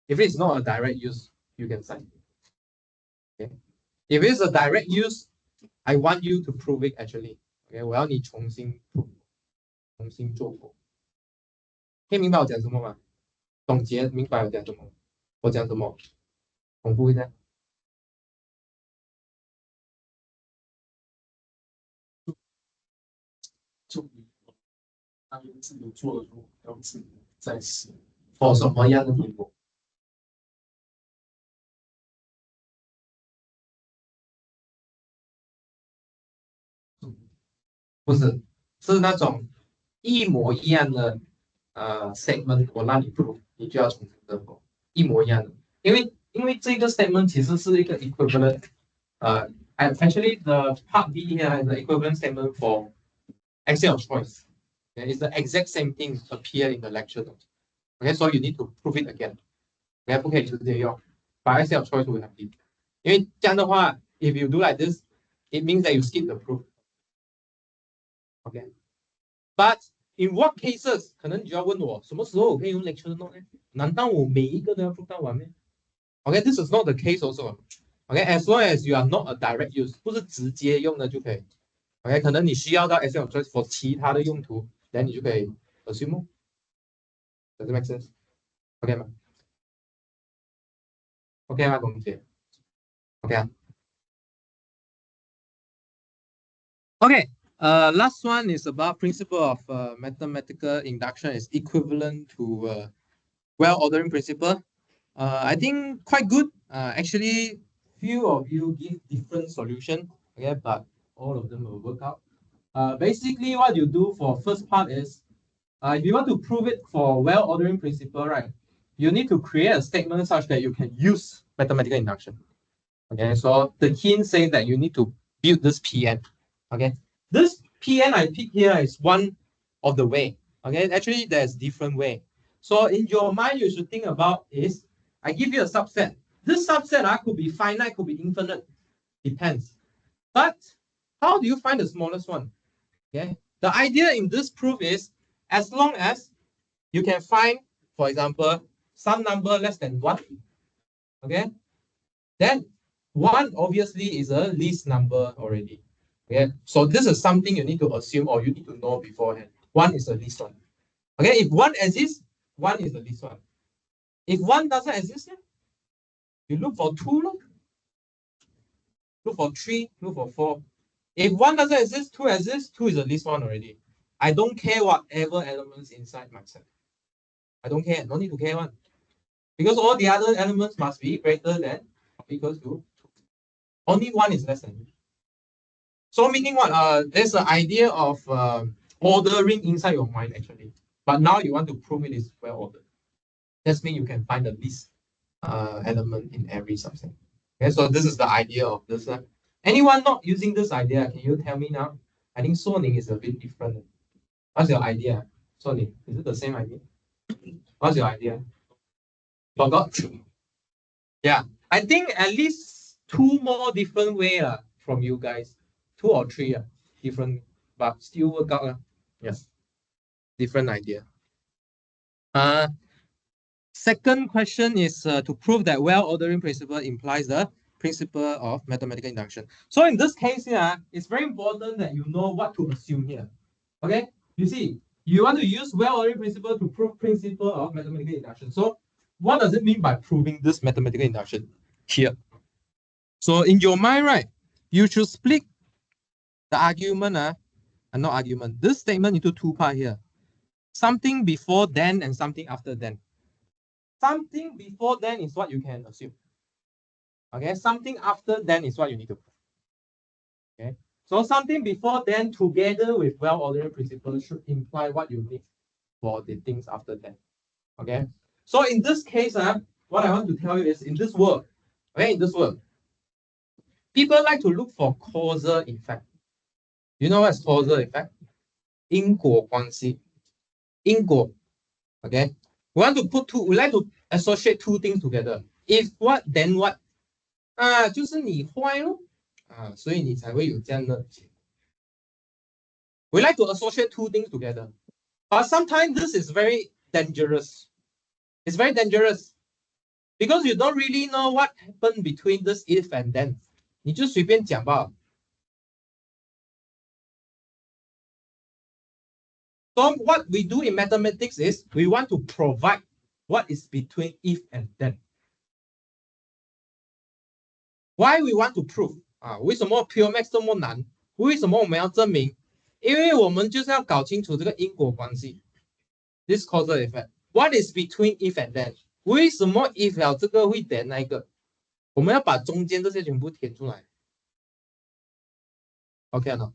If it's not a direct use, you can cite. Okay. If it's a direct use, I want you to prove it actually. Okay， 我要你重新 prove， 重新做过。可以明白我讲什么吗？总结明白我讲什么？我讲什么？重复一下。就他们自己做的时候，要自己再写。for 什么样的题目？不是，是那种一模一样的statement，我让你 prove，你就要重新认过，一模一样的。因为这个 statement 其实是一个 equivalent，actually the part B here is the equivalent statement for essay of choice. Okay, it's the exact same thing appear in the lecture notes. Okay, so you need to prove it again. Okay, 不可以直接用，把 essay of choice will have it. 因为这样的话 ，if you do like this, it means that you skip the proof. Okay, but in what cases 可能你就要问我，什么时候我可以用 lecture note 呢？难道我每一个都要 prove 到完吗？ Okay, this is not the case also. Okay, as long as you are not a direct use， 不是直接用的就可以。OK， 可能你需要到 essay of choice for 其他的用途，然后你就可以 assume。Does it make sense? OK 吗 ？OK 吗，同学 ？OK 啊。OK， last one is about principle of mathematical induction is equivalent to well ordering principle. I think quite good. Actually, few of you give different solution. Okay, but all of them will work out. Basically, what you do for first part is, if you want to prove it for well ordering principle, right? You need to create a statement such that you can use mathematical induction. Okay, so the hint says that you need to build this PN. Okay, this PN I pick here is one of the way. Okay, actually there's different way. So in your mind, you should think about is I give you a subset. This subset could be finite, could be infinite, depends. But how do you find the smallest one? Okay, the idea in this proof is as long as you can find, for example, some number less than 1, okay, then 1 obviously is a least number already. Okay, so this is something you need to assume or you need to know beforehand. 1 is the least one. Okay, if 1 exists, 1 is the least one. If 1 doesn't exist, you look for 2, look for 3, look for 4. If 1 doesn't exist, 2 exists, 2 is the least one already. I don't care whatever elements inside my set. I don't care, no need to care one. Because all the other elements must be greater than or equals to 2. Only 1 is less than 2. So meaning what? There's an idea of ordering inside your mind actually. But now you want to prove it is well ordered. That means you can find the least element in every subset. Okay, so this is the idea of this. Anyone not using this idea, can you tell me now? I think Soning is a bit different. What's your idea? Soning, is it the same idea? What's your idea? Forgot? Yeah, I think at least 2 more different way from you guys. 2 or 3 different, but still work out. Yes, different idea. Second question is to prove that well ordering principle implies the principle of mathematical induction. So in this case here, it's very important that you know what to assume here. Okay, you see, you want to use well ordering principle to prove principle of mathematical induction. So what does it mean by proving this mathematical induction here? So in your mind, right, you should split the argument, not argument, this statement into 2 parts here. Something before then and something after then. Something before then is what you can assume. Okay, something after then is what you need to prove. Okay, so something before then together with well-ordered principles should imply what you need for the things after then. Okay, so in this case, what I want to tell you is in this world, okay, in this world, people like to look for causal effect. You know what's causal effect? 因果关系. 因果. Okay, we like to associate 2 things together. If what, then what? 就是你坏咯，所以你才会有这样的结果。We like to associate 2 things together, but sometimes this is very dangerous. It's very dangerous because you don't really know what happened between this if and then. 你就随便讲吧。So what we do in mathematics is we want to provide What is between if and then? Why we want to prove 啊？为什么 pure max 这么难？为什么我们要证明？因为我们就是要搞清楚这个因果关系。This causal effect. What is between if and then? 为什么 if 了这个会 then 那一个？我们要把中间这些全部填出来。OK 呢？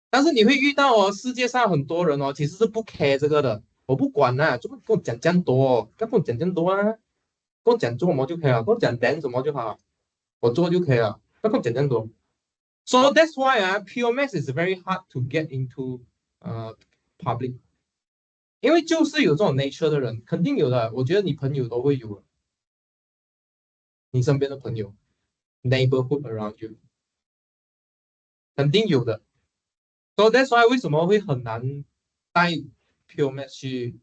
但是你会遇到哦，世界上很多人哦，其实是不 care 这个的。我不管啦、怎么跟我讲这样多、哦？跟我讲这样多啊？跟我讲做什么就可以了，跟我讲 then 什么就好，我做就可以了。不要跟我讲这样多。So that's why pure maths is very hard to get into public， 因为就是有这种 nature 的人，肯定有的。我觉得你朋友都会有，你身边的朋友 ，neighborhood around you， 肯定有的。So that's why 为什么会很难带 pure maths 去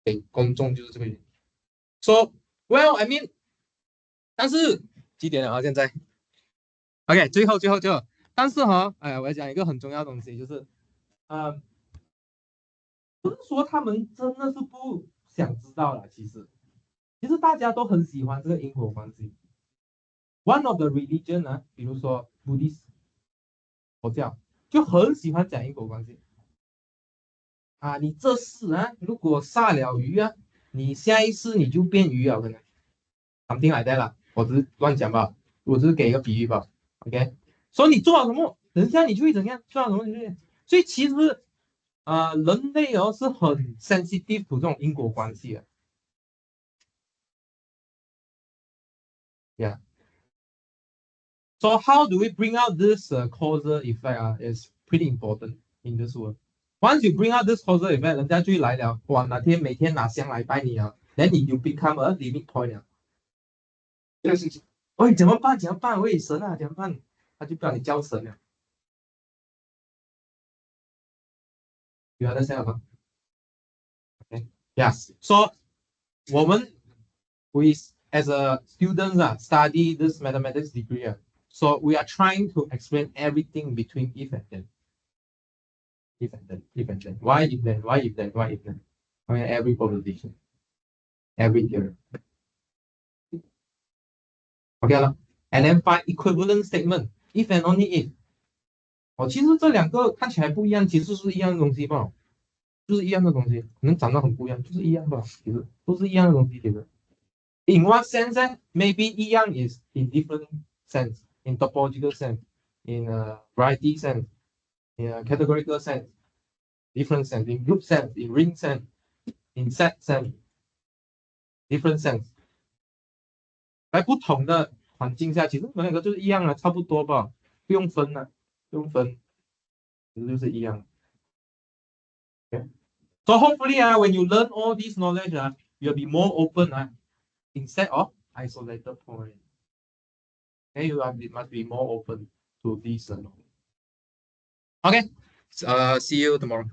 给公众，就是这个原因。So well I mean， 但是几点了啊？现在 ？OK， 最后，但是哈，哎，我要讲一个很重要的东西，就是不是说他们真的是不想知道了，其实大家都很喜欢这个因果关系。One of the religion 呢，比如说 Buddhist 佛教，就很喜欢讲因果关系。啊，你这世啊，如果杀了鱼啊，你下一世你就变鱼了，可能 something like that 啦，我只是乱讲吧，我只是给一个比喻吧。OK， 所以你做了什么，人家你就会怎样，做了什么你就会。所以其实人类哦是很 sensitive to 这种因果关系的。Yeah. So how do we bring out this causal effect? Is pretty important in this world. Once you bring out this causal effect, 人家就会来了，哇，哪天每天拿香来拜你啊，then you become a limit point 啊。就是，喂，怎么办？怎么办？喂，神啊，怎么办？他就不要你叫神了。You understand 吗？Okay. Yes. So 我们 we as a students study this mathematics degree so we are trying to explain everything between if and then. If and then, if and then. Why if then? Why if then? Why if then? I mean every proposition, every theorem. Okay 了 and then find equivalent statement. If and only if. 哦，其实这两个看起来不一样，其实是一样的东西吧，就是一样的东西，可能长得很不一样，就是一样吧，其实都是一样的东西，其实。In what sense? Maybe 一样 is in different sense, in topological sense, in variety sense, in a categorical sense, different sense, in group sense, in ring sense, in set sense, different sense。在不同的环境下，其实我们两个就是一样的，差不多吧，不用分啊，不用分，其实就是一样。Okay? So hopefully when you learn all this knowledge you'll be more open instead of isolated point. Okay, you must be more open to this. Okay, see you tomorrow.